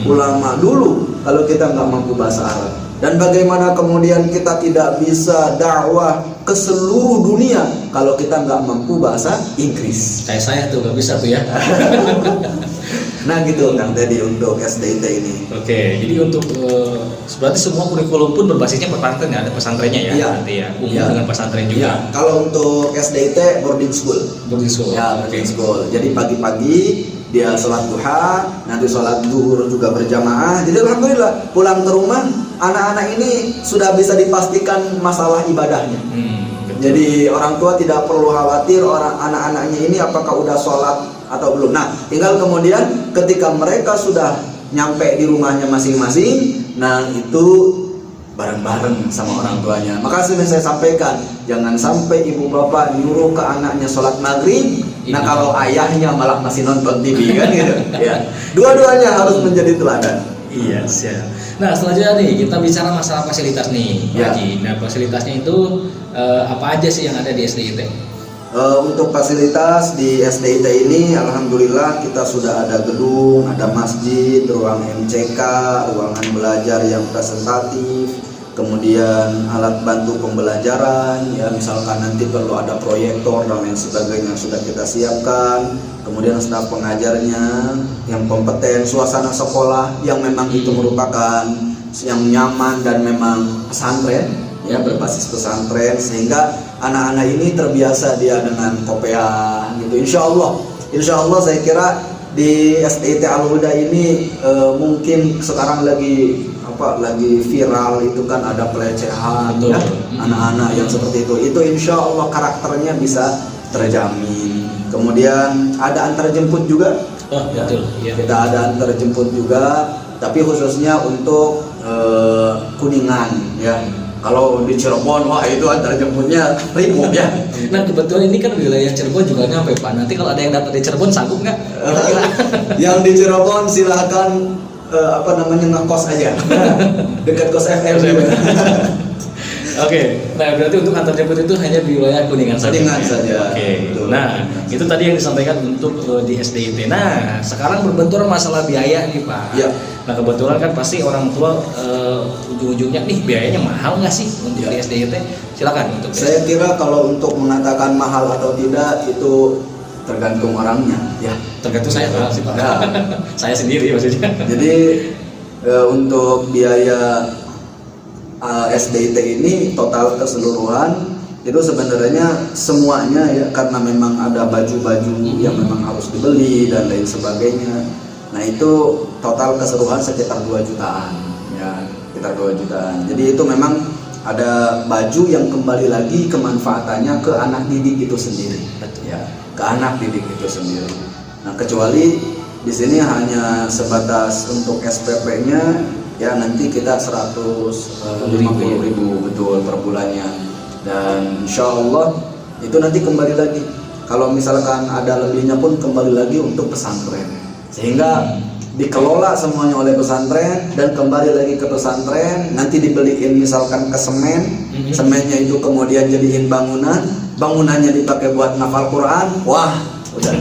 ulama dulu kalau kita nggak mampu bahasa Arab? Dan bagaimana kemudian kita tidak bisa dakwah ke seluruh dunia kalau kita nggak mampu bahasa Inggris. Kayak saya tuh nggak bisa tuh ya. Nah gitu Kang Teddy untuk SDIT ini. Oke, jadi untuk berarti semua kurikulum pun berbasisnya pesantren ya, ada pesantrennya ya, Iya. nanti ya, umum Iya. dengan pesantren juga. Ya, kalau untuk SDIT boarding school. Boarding school. Ya, boarding Oke. school. Jadi pagi-pagi dia sholat duha, nanti sholat zuhur juga berjamaah. Jadi alhamdulillah pulang ke rumah anak-anak ini sudah bisa dipastikan masalah ibadahnya. Betul. Jadi orang tua tidak perlu khawatir orang anak-anaknya ini apakah udah sholat atau belum. Nah, tinggal kemudian ketika mereka sudah nyampe di rumahnya masing-masing, nah itu bareng-bareng sama orang tuanya. Maka sering saya sampaikan, jangan sampai ibu bapak nyuruh ke anaknya sholat maghrib. Nah kalau ayahnya malah masih nonton TV kan gitu. Ya, dua-duanya harus menjadi teladan. Iya, siap. Nah, selanjutnya nih kita bicara masalah fasilitas nih, Pak Ya. Haji. Nah, fasilitasnya itu apa aja sih yang ada di SDIT? Untuk fasilitas di SDIT ini, alhamdulillah kita sudah ada gedung, ada masjid, ruang MCK, ruangan belajar yang presentatif, kemudian alat bantu pembelajaran, ya misalkan nanti perlu ada proyektor dan lain sebagainya sudah kita siapkan. Kemudian staf pengajarnya yang kompeten, suasana sekolah yang memang itu merupakan yang nyaman dan memang pesantren, ya berbasis pesantren, sehingga anak-anak ini terbiasa dia dengan kopiah gitu. Insya Allah saya kira di SDIT Al-Huda ini mungkin sekarang lagi viral itu kan ada pelecehan. Betul. Ya, anak-anak yang seperti itu insya Allah karakternya bisa terjamin. Kemudian ada antar jemput juga. Oh, Ya, betul. Iya. kita ada antar jemput juga, tapi khususnya untuk Kuningan ya. Kalau di Cirebon, wah itu antar jemputnya ribut ya. Nah, kebetulan ini kan wilayah Cirebon juga nyampe, Pak. Nanti kalau ada yang datang di Cirebon sanggup nggak? Kira-kira? Yang di Cirebon silahkan ngekos aja dekat kos FM. Oke, nah berarti untuk antar jemput itu hanya di wilayah Kuningan saja. Kuningan saja. Oke, Betul. nah itu tadi yang disampaikan untuk di SDIT. Nah, sekarang berbenturan masalah biaya nih Pak. Ya. Nah kebetulan kan pasti orang tua ujung-ujungnya nih biayanya mahal nggak sih untuk Ya. di SDIT? Silakan untuk. Saya kira kalau untuk mengatakan mahal atau tidak itu tergantung orangnya ya. Tergantung saya mahal sih Pak. Ya. Saya sendiri maksudnya. Jadi untuk biaya SDIT ini total keseluruhan itu sebenarnya semuanya ya, karena memang ada baju-baju yang memang harus dibeli dan lain sebagainya. Nah itu total keseluruhan sekitar 2 jutaan ya, sekitar 2 jutaan. Jadi itu memang ada baju yang kembali lagi kemanfaatannya ke anak didik itu sendiri ya, ke anak didik itu sendiri. Nah kecuali di sini hanya sebatas untuk SPP-nya ya, nanti kita 150.000 betul per bulannya, dan insya Allah itu nanti kembali lagi kalau misalkan ada lebihnya pun kembali lagi untuk pesantren, sehingga dikelola semuanya oleh pesantren dan kembali lagi ke pesantren. Nanti dibeliin misalkan ke semen, semennya itu kemudian jadiin bangunan, bangunannya dipakai buat ngafal Quran, wah udah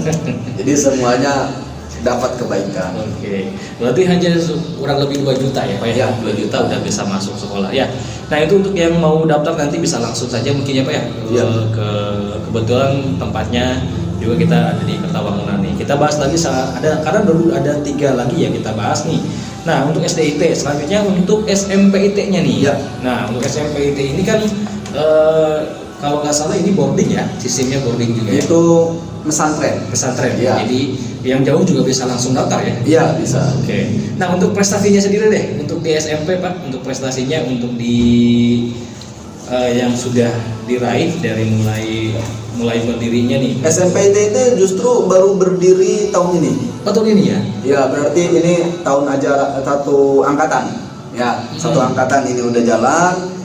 jadi semuanya dapat kebaikan. Oke, berarti hanya kurang lebih 2 juta ya Pak ya? Ya. 2 juta udah bisa masuk sekolah ya. Nah itu untuk yang mau daftar nanti bisa langsung saja mungkin ya Pak ya? Ya. Kebetulan tempatnya juga kita ada di Kertawangunan nih. Kita bahas lagi karena dulu ada 3 lagi yang kita bahas nih. Nah untuk SDIT, selanjutnya untuk SMPIT-nya nih. Ya. Nah untuk SMPIT ini kan kalau nggak salah ini boarding ya, sistemnya boarding juga ya? Itu pesantren. Pesantren. Ya. Jadi yang jauh juga bisa langsung daftar ya? Iya bisa. Oke. Nah untuk prestasinya sendiri deh, untuk di SMP Pak, untuk prestasinya untuk di yang sudah diraih dari mulai berdirinya nih. SMPIT itu justru baru berdiri tahun ini. Tahun ini ya? Ya berarti ini tahun ajaran satu angkatan. Ya satu angkatan ini udah jalan.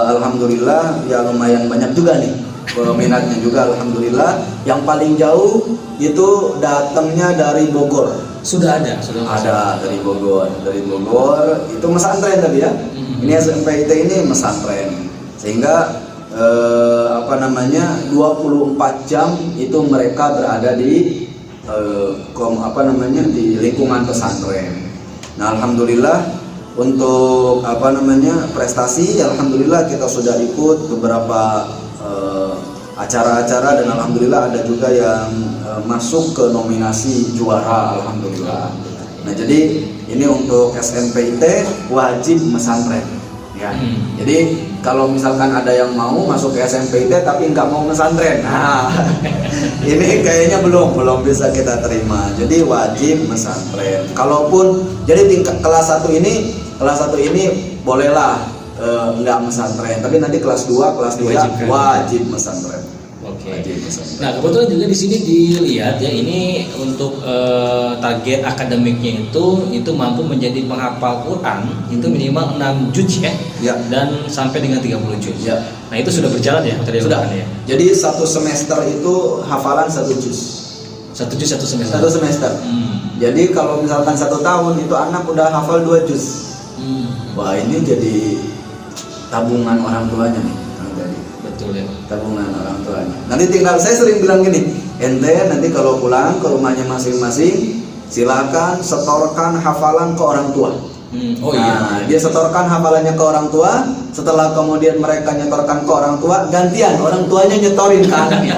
Alhamdulillah ya lumayan banyak juga nih peminatnya juga, alhamdulillah. Yang paling jauh itu datangnya dari Bogor. Sudah ada. Ada dari Bogor. Itu pesantren tadi ya. Ini SMPIT ini pesantren. Sehingga 24 jam itu mereka berada di di lingkungan pesantren. Nah alhamdulillah Untuk prestasi, alhamdulillah kita sudah ikut beberapa acara-acara dan alhamdulillah ada juga yang masuk ke nominasi juara, alhamdulillah. Nah, jadi ini untuk SMPIT wajib mesantren ya. Jadi kalau misalkan ada yang mau masuk ke SMPIT tapi nggak mau mesantren, nah ini kayaknya belum bisa kita terima. Jadi wajib mesantren. Kalaupun jadi tingkat kelas 1 ini bolehlah nggak mesantren, tapi nanti kelas 2, kelas 3 wajib mesantren. Oke. Nah, kebetulan juga di sini dilihat ya, ini untuk target akademiknya itu mampu menjadi penghafal Quran itu minimal 6 juz ya. Dan sampai dengan 30 juz. Ya. Nah, itu sudah berjalan ya materi Sudah. ya. Jadi 1 semester itu hafalan 1 juz. 1 juz 1 semester. 1 semester. Jadi kalau misalkan 1 tahun itu anak udah hafal 2 juz. Wah, ini jadi tabungan orang tuanya nih. Betul ya. Tabungan orang tuanya. Nanti tinggal, saya sering bilang gini, ente nanti kalau pulang ke rumahnya masing-masing, silakan setorkan hafalan ke orang tua. Nah, dia setorkan hafalannya ke orang tua. Setelah kemudian mereka nyetorkan ke orang tua, gantian orang tuanya nyetorin ke anaknya.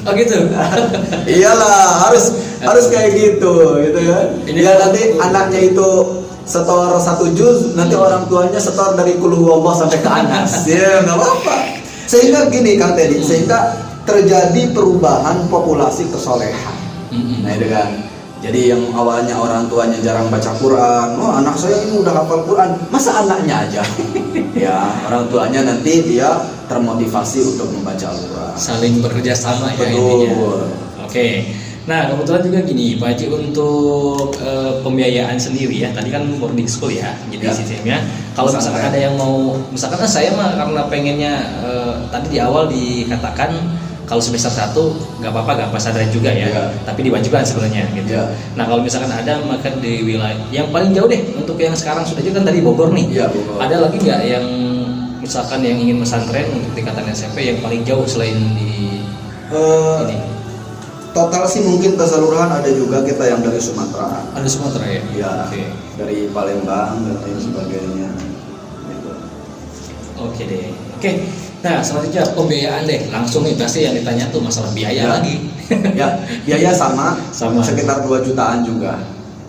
Oh gitu. Iyalah, harus kayak gitu kan. Ya nanti anaknya itu setor 1 juz, nanti orang tuanya setor dari Qul Huwallah sampai ke Anas. Ya nggak apa-apa. Sehingga gini Kang Teddy, sehingga terjadi perubahan populasi kesolehan. Nah itu kan. Jadi yang awalnya orang tuanya jarang baca Quran, oh anak saya ini udah hafal Quran, masa anaknya aja? Ya orang tuanya nanti dia termotivasi untuk membaca Al-Quran. Saling bekerja sama ya. Betul. Intinya. Oke. Nah, kebetulan juga gini, Pak Haji, untuk pembiayaan sendiri ya. Tadi kan boarding school ya, jadi sistemnya. Kalau misalkan ada yang mau, misalkan saya mah karena pengennya tadi di awal dikatakan kalau semester 1 nggak apa-apa, nggak pesantren juga ya, tapi diwajibkan sebenarnya gitu. Nah, kalau misalkan ada, maka di wilayah yang paling jauh deh untuk yang sekarang sudah juga kan tadi Bogor nih. Bogor. Ada lagi nggak yang misalkan yang ingin pesantren untuk tingkatan SMP yang paling jauh selain di ini? Total sih mungkin keseluruhan ada juga kita yang dari Sumatera. Ada Sumatera ya? Iya. Dari Palembang dan lain sebagainya. Gitu. Oke deh. Oke. Nah, selanjutnya pembiayaan deh. Langsung nih pasti yang ditanya tuh masalah biaya lagi. Ya, biaya sama. Sekitar 2 jutaan juga.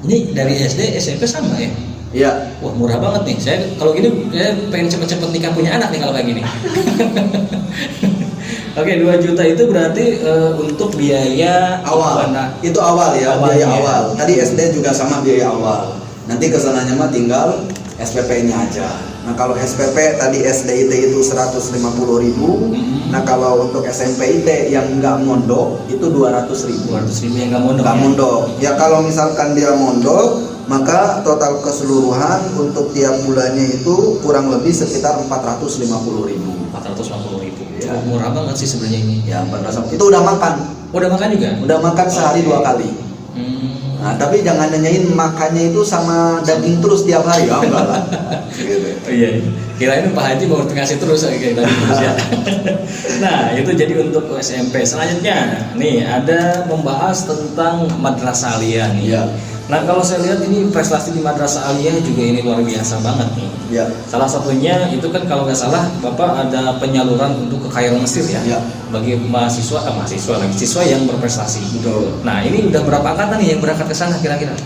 Ini dari SD, SMP sama ya? Iya. Wah, murah banget nih. Saya kalau gini saya pengen cepet-cepet nikah punya anak nih kalau kayak gini. Oke, 2 juta itu berarti untuk biaya awal. Itu awal ya, biaya awal. Tadi SD juga sama biaya awal. Nanti kesananya mah tinggal SPP-nya aja. Nah, kalau SPP tadi SDIT itu 150.000. Nah, kalau untuk SMPIT yang nggak mondok itu 200.000. 200.000 yang nggak mondok. Nggak mondok. Ya kalau misalkan dia mondok, maka total keseluruhan untuk tiap bulannya itu kurang lebih sekitar 450.000. 450.000. Ya. Murah banget sih sebenarnya ini. Ya, 450. Itu udah makan. Udah makan juga? Udah makan sehari 2 kali. Nah, tapi jangan nanyain makannya itu sama daging terus tiap hari. Ya, enggak lah. Gitu. Iya. Kirain Pak Haji mau ngasih terus kayak tadi terus ya. Nah, itu jadi untuk SMP. Selanjutnya nih ada membahas tentang madrasah aliyah nih. Iya. Nah, kalau saya lihat ini prestasi di madrasah aliyah juga ini luar biasa banget nih. Iya. Salah satunya itu kan kalau nggak salah Bapak ada penyaluran untuk ke Kairo Mesir ya. Iya. Bagi siswa yang berprestasi. Betul. Nah, ini udah berapa angkatan nih yang berangkat ke sana kira-kira?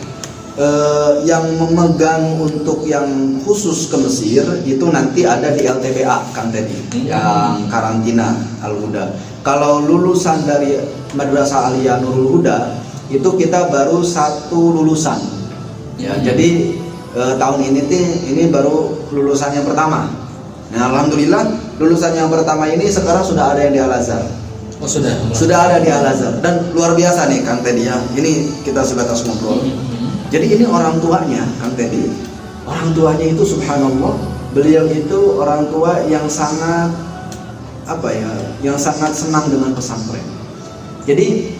Yang memegang untuk yang khusus ke Mesir itu nanti ada di LTBA Kang Teddy, yang karantina Al-Huda. Kalau lulusan dari Madrasah Aliyah Nurul Huda itu kita baru 1 lulusan. Ya, jadi tahun ini baru lulusan yang pertama. Nah, alhamdulillah lulusan yang pertama ini sekarang sudah ada yang di Al-Azhar. Oh, sudah. Sudah ada di Al-Azhar dan luar biasa nih Kang Teddy ya. Ini kita sebatas ngobrol. Jadi ini orang tuanya Kang Teddy. Orang tuanya itu subhanallah, beliau itu orang tua yang sangat yang sangat senang dengan pesantren. Jadi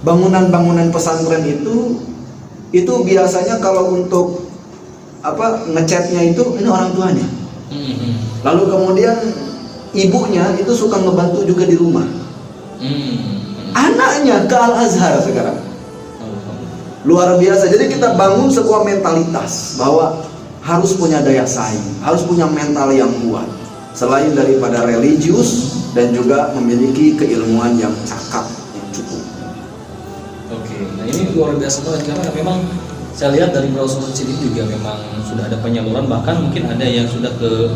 bangunan-bangunan pesantren itu biasanya kalau untuk ngecatnya itu ini orang tuanya. Lalu kemudian ibunya itu suka ngebantu juga di rumah. Anaknya ke Al-Azhar sekarang. Luar biasa. Jadi kita bangun sebuah mentalitas bahwa harus punya daya saing, harus punya mental yang kuat. Selain daripada religius dan juga memiliki keilmuan yang cakap yang cukup. Oke, nah ini luar biasa banget karena memang saya lihat dari browser sini juga memang sudah ada penyaluran, bahkan mungkin ada yang sudah ke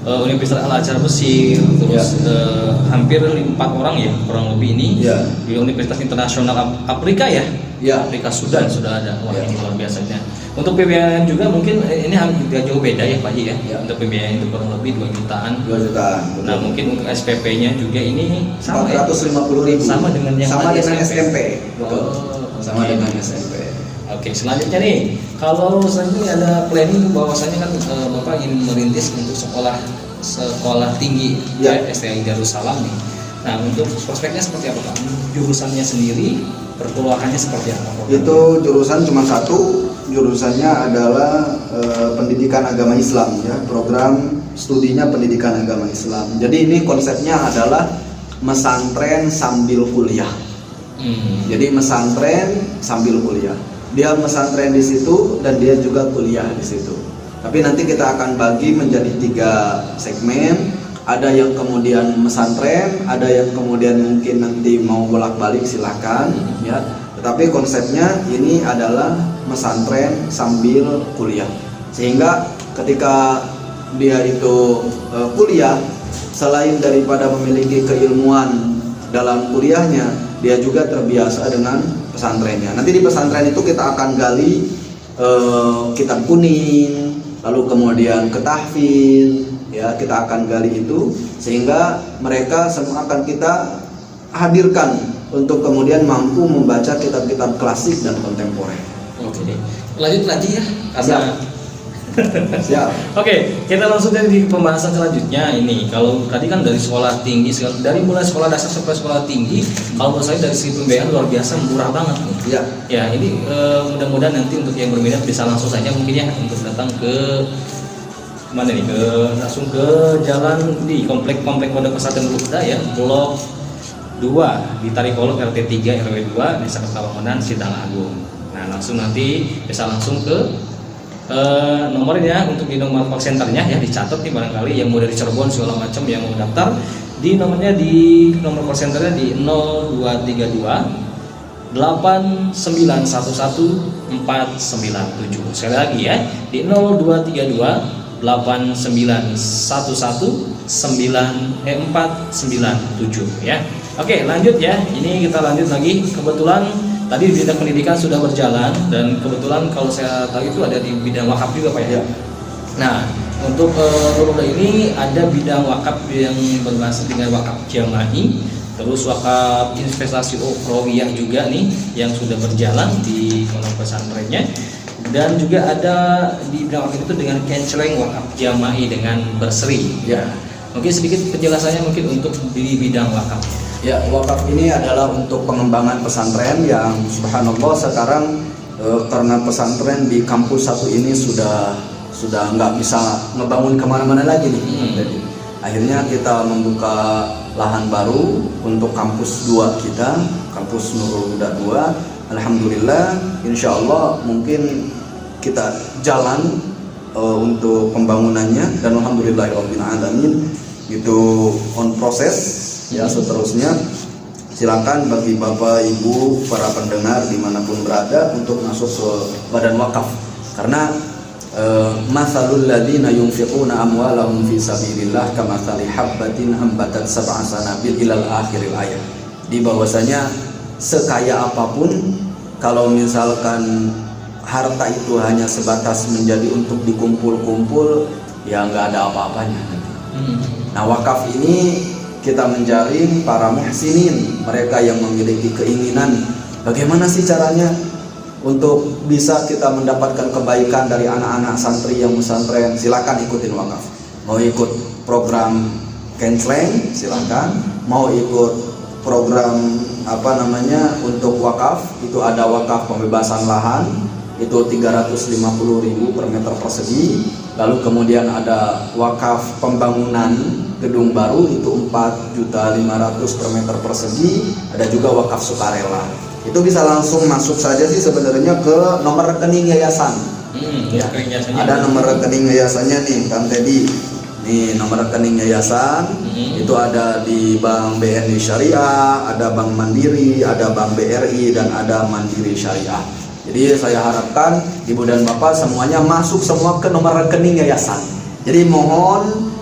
Universitas Al-Azhar Mesir, terus hampir 4 orang ya kurang lebih ini di Universitas Internasional Afrika ya, Afrika Sudan sudah ada. Wah ini luar biasanya. Untuk pembiayaan juga mungkin ini tidak jauh beda ya Pak Haji ya. Untuk pembiayaan itu kurang lebih 2 jutaan. 2 jutaan. Nah mungkin untuk SPP-nya juga ini sama 450.000. sama dengan yang sama tadi dengan SMP. Betul. Sama dengan SMP. Oke, selanjutnya nih, kalau selanjutnya ada planning bahwasanya kan Bapak ingin merintis untuk sekolah tinggi ya STI Darussalam nih. Nah, untuk prospeknya seperti apa Pak? Jurusannya sendiri, perkuliahannya seperti apa? Itu jurusan cuma satu, jurusannya adalah pendidikan agama Islam ya, program studinya pendidikan agama Islam. Jadi ini konsepnya adalah mesantren sambil kuliah. Jadi mesantren sambil kuliah. Dia mesantren di situ dan dia juga kuliah di situ. Tapi nanti kita akan bagi menjadi 3 segmen. Ada yang kemudian mesantren, ada yang kemudian mungkin nanti mau bolak-balik silakan ya. Tetapi konsepnya ini adalah mesantren sambil kuliah. Sehingga ketika dia itu kuliah, selain daripada memiliki keilmuan dalam kuliahnya, dia juga terbiasa dengan pesantrennya. Nanti di pesantren itu kita akan gali kitab kuning, lalu kemudian ketahfidz, ya kita akan gali itu sehingga mereka semua akan kita hadirkan untuk kemudian mampu membaca kitab-kitab klasik dan kontemporer. Oke, lanjut lagi ya. Siap. Oke, kita langsung di pembahasan selanjutnya ini. Kalau tadi kan dari sekolah tinggi, dari mulai sekolah dasar sampai sekolah tinggi, kalau menurut saya dari segi pembiayaan luar biasa murah banget nih. Ya. Ya, ini mudah-mudahan nanti untuk yang berminat bisa langsung saja mungkin ya untuk datang ke mana nih, langsung ke jalan di komplek Pondok Pesantren Al-Huda ya, Blok 2 di Tarikolot RT 3 RW 2 Desa Kertawangunan Sidang Agung. Nah, langsung nanti bisa langsung ke nomornya untuk di nomor call centernya ya, dicatat nih barangkali yang mau dari Cirebon segala macam yang mau daftar di nomornya, di nomor call centernya di 0232 8911 497. Sekali lagi ya, di 0232 8911 497 ya. Oke, lanjut ya. Ini kita lanjut lagi. Kebetulan tadi bidang pendidikan sudah berjalan dan kebetulan kalau saya tahu itu ada di bidang wakaf juga Pak ya. Nah, untuk Nurullah ini ada bidang wakaf yang berbasis dengan wakaf jama'i, terus wakaf investasi ukhrawiyah juga nih yang sudah berjalan di pondok pesantrennya, dan juga ada di bidang wakaf itu dengan canceleng wakaf jama'i dengan berseri. Ya, mungkin sedikit penjelasannya mungkin untuk di bidang wakaf. Ya, wakaf ini adalah untuk pengembangan pesantren yang subhanallah sekarang karena pesantren di kampus satu ini sudah nggak bisa ngebangun kemana-mana lagi nih. Jadi akhirnya kita membuka lahan baru untuk kampus 2 kita, kampus Nurul Huda 2. Alhamdulillah, insya Allah mungkin kita jalan untuk pembangunannya dan alhamdulillahirabbil alamin itu on proses. Ya, seterusnya silakan bagi Bapak Ibu para pendengar dimanapun berada untuk masuk ke badan wakaf, karena masalul ladzina yunfiquna amwalahum fi sabilillah kamatsali habbatin ambatat sab'a sanabil ilal akhiril ayat. Di bahwasanya sekaya apapun kalau misalkan harta itu hanya sebatas menjadi untuk dikumpul-kumpul, ya nggak ada apa-apanya. Nah, wakaf ini kita menjaring para muhsinin, mereka yang memiliki keinginan bagaimana sih caranya untuk bisa kita mendapatkan kebaikan dari anak-anak santri yang pesantren. Silakan ikutin wakaf. Mau ikut program canceleng silakan, mau ikut program untuk wakaf, itu ada wakaf pembebasan lahan itu 350.000 per meter persegi. Lalu kemudian ada wakaf pembangunan gedung baru itu 4.500.000 per meter persegi. Ada juga wakaf sukarela. Itu bisa langsung masuk saja sih sebenarnya ke nomor rekening yayasan. Ya. Nomor rekening yayasannya. Ada nomor rekening yayasannya nih, Kang Teddy. Nih nomor rekening yayasan itu ada di Bank BNI Syariah, ada Bank Mandiri, ada Bank BRI, dan ada Mandiri Syariah. Jadi saya harapkan Ibu dan Bapak semuanya masuk semua ke nomor rekening yayasan. Jadi mohon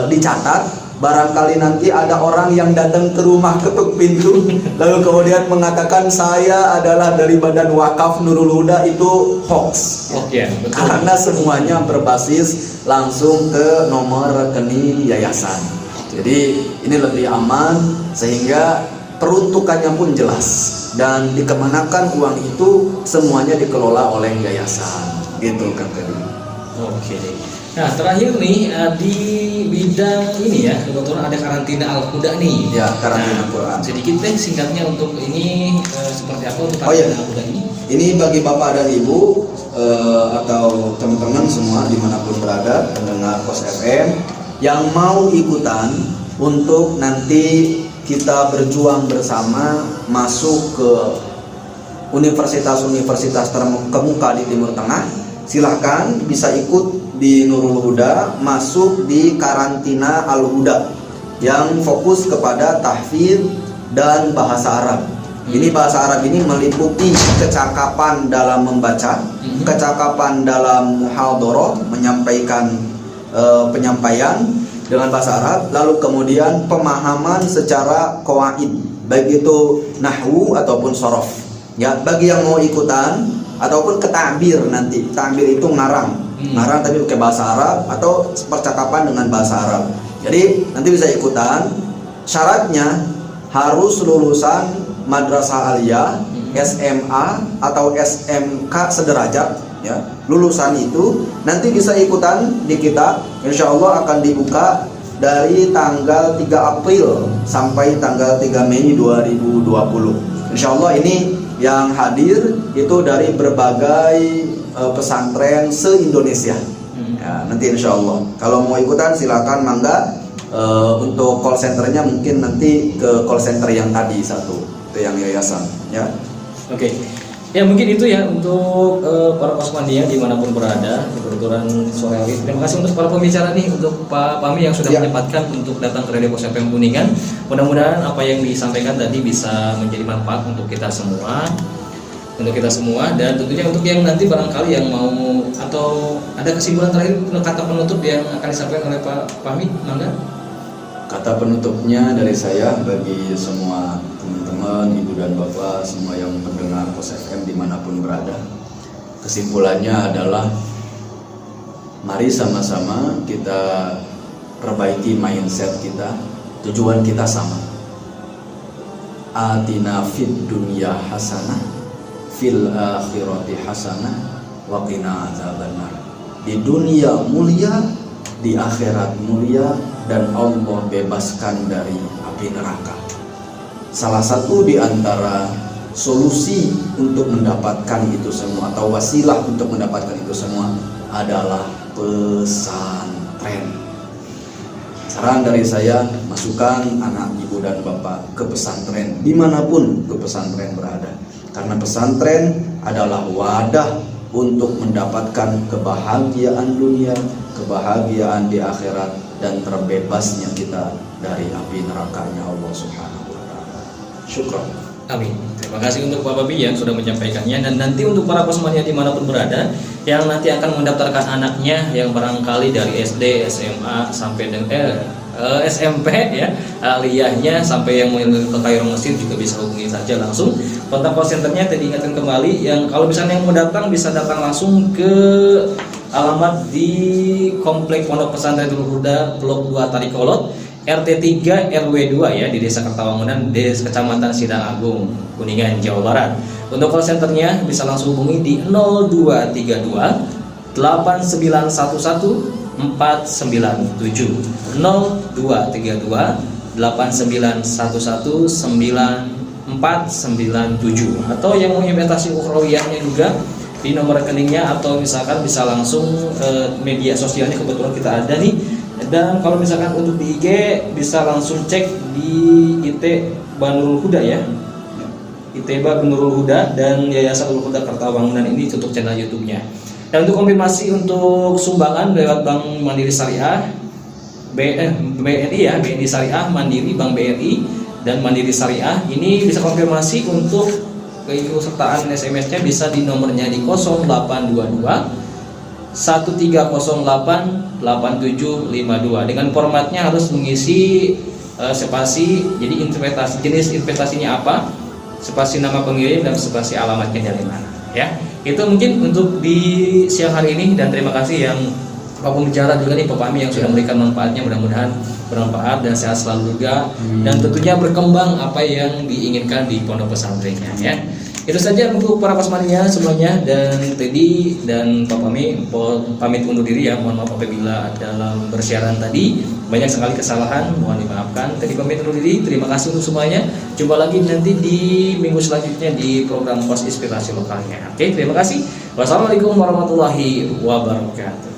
dicatat. Barangkali nanti ada orang yang datang ke rumah ketuk pintu lalu kemudian mengatakan saya adalah dari Badan Wakaf Nurul Huda, itu hoax. Oke, betul. Karena semuanya berbasis langsung ke nomor rekening yayasan. Jadi ini lebih aman sehingga peruntukannya pun jelas dan dikemanakan uang itu semuanya dikelola oleh yayasan. Gitu Kang Teddy. Oke. Nah terakhir nih di bidang ini ya, kebetulan ada karantina Al-Huda nih. Ya, karantina Quran. Sedikit deh singkatnya untuk ini seperti apa untuk Oh iya, karantina Al-Huda ini? ini bagi Bapak dan Ibu atau teman-teman semua dimanapun berada pendengar Kos FM yang mau ikutan untuk nanti kita berjuang bersama masuk ke universitas-universitas terkemuka di Timur Tengah, silahkan bisa ikut di Nurul Huda, masuk di karantina Al-Huda yang fokus kepada tahfidz dan bahasa Arab. Ini bahasa Arab ini meliputi kecakapan dalam membaca, kecakapan dalam muhadharah, menyampaikan penyampaian dengan bahasa Arab, lalu kemudian pemahaman secara qawaid, baik itu nahwu ataupun shorof. Ya, bagi yang mau ikutan ataupun ketabir nanti, takbir itu ngarang tapi pakai bahasa Arab atau percakapan dengan bahasa Arab. Jadi nanti bisa ikutan. Syaratnya harus lulusan madrasah aliyah, SMA atau SMK sederajat ya. Lulusan itu nanti bisa ikutan di kita. Insya Allah akan dibuka dari tanggal 3 April sampai tanggal 3 Mei 2020. Insya Allah ini yang hadir itu dari berbagai pesantren se-Indonesia. Ya, nanti insya Allah kalau mau ikutan silakan mangga. Untuk call centernya mungkin nanti ke call center yang tadi satu, itu yang yayasan ya. Oke. Ya mungkin itu ya untuk para kosmandia dimanapun berada. Kebetulan sore hari. Terima kasih untuk para pembicara nih, untuk Pak Pami yang sudah menyempatkan untuk datang ke Radio Kos FM Kuningan. Mudah-mudahan apa yang disampaikan tadi bisa menjadi manfaat untuk kita semua. Dan tentunya untuk yang nanti barangkali yang mau atau ada kesimpulan terakhir, kata penutup yang akan disampaikan oleh Pak Pami, mangga. Kata penutupnya dari saya bagi semua teman-teman, ibu dan bapak, semua yang mendengar Kos FM dimanapun berada. Kesimpulannya adalah mari sama-sama kita perbaiki mindset kita. Tujuan kita sama. Atina fid dunya hasanah, fil akhirati hasanah, wa qina adzabannar. Di dunia mulia, di akhirat mulia, dan Allah bebaskan dari api neraka. Salah satu di antara solusi untuk mendapatkan itu semua atau wasilah untuk mendapatkan itu semua adalah pesantren. Saran dari saya, masukkan anak ibu dan bapak ke pesantren dimanapun ke pesantren berada. Karena pesantren adalah wadah untuk mendapatkan kebahagiaan dunia, kebahagiaan di akhirat, dan terbebasnya kita dari api nerakanya Allah Subhanahu wa taala. Syukran. Amin. Terima kasih untuk Pak Babi yang sudah menyampaikannya. Dan nanti untuk para kosmania dimanapun berada yang nanti akan mendaftarkan anaknya yang barangkali dari SD, SMA sampai dengan SMP ya, aliyahnya sampai yang mau ke Kairo Mesir juga bisa hubungi saja langsung. Kontak call centernya tadi ingatkan kembali, yang kalau misalnya yang mau datang bisa datang langsung ke alamat di Komplek Pondok Pesantren Nurul Huda Blok 2 Tarikolot RT 3 RW 2 ya, di Desa Kertawangunan, Desa Kecamatan Sidang Agung, Kuningan, Jawa Barat. Untuk call centernya bisa langsung hubungi di 0232 8911 497 0232 8911 9497, atau yang mau investasi ukhrawiyahnya juga di nomor rekeningnya, atau misalkan bisa langsung media sosialnya kebetulan kita ada nih. Dan kalau misalkan untuk di IG bisa langsung cek di IT Banurul Huda ya, IT Banurul Huda dan Yayasan Nurul Huda Kertawangunan ini untuk channel YouTube-nya. Dan untuk konfirmasi untuk sumbangan lewat Bank Mandiri Syariah, BNI ya, BNI Syariah, Mandiri, Bank BRI dan Mandiri Syariah, ini bisa konfirmasi untuk keikutsertaan SMS-nya bisa di nomornya di 0822 1308 8752. Dengan formatnya harus mengisi spasi, jadi jenis investasinya apa, spasi nama pengirim dan spasi alamatnya dari mana ya. Itu mungkin untuk di siang hari ini, dan terima kasih yang Pak Pembicara juga nih, Pak Pami yang sudah memberikan manfaatnya, mudah-mudahan bermanfaat dan sehat selalu juga, dan tentunya berkembang apa yang diinginkan di pondok pesantrennya ya. Itu saja untuk para pasmania semuanya, dan Teddy dan Pak Pami pamit undur diri ya. Mohon maaf apabila dalam bersiaran tadi banyak sekali kesalahan, mohon dimaafkan. Teddy pamit undur diri, terima kasih untuk semuanya. Jumpa lagi nanti di minggu selanjutnya di program Pos Inspirasi Lokalnya. Oke, terima kasih. Wassalamualaikum warahmatullahi wabarakatuh.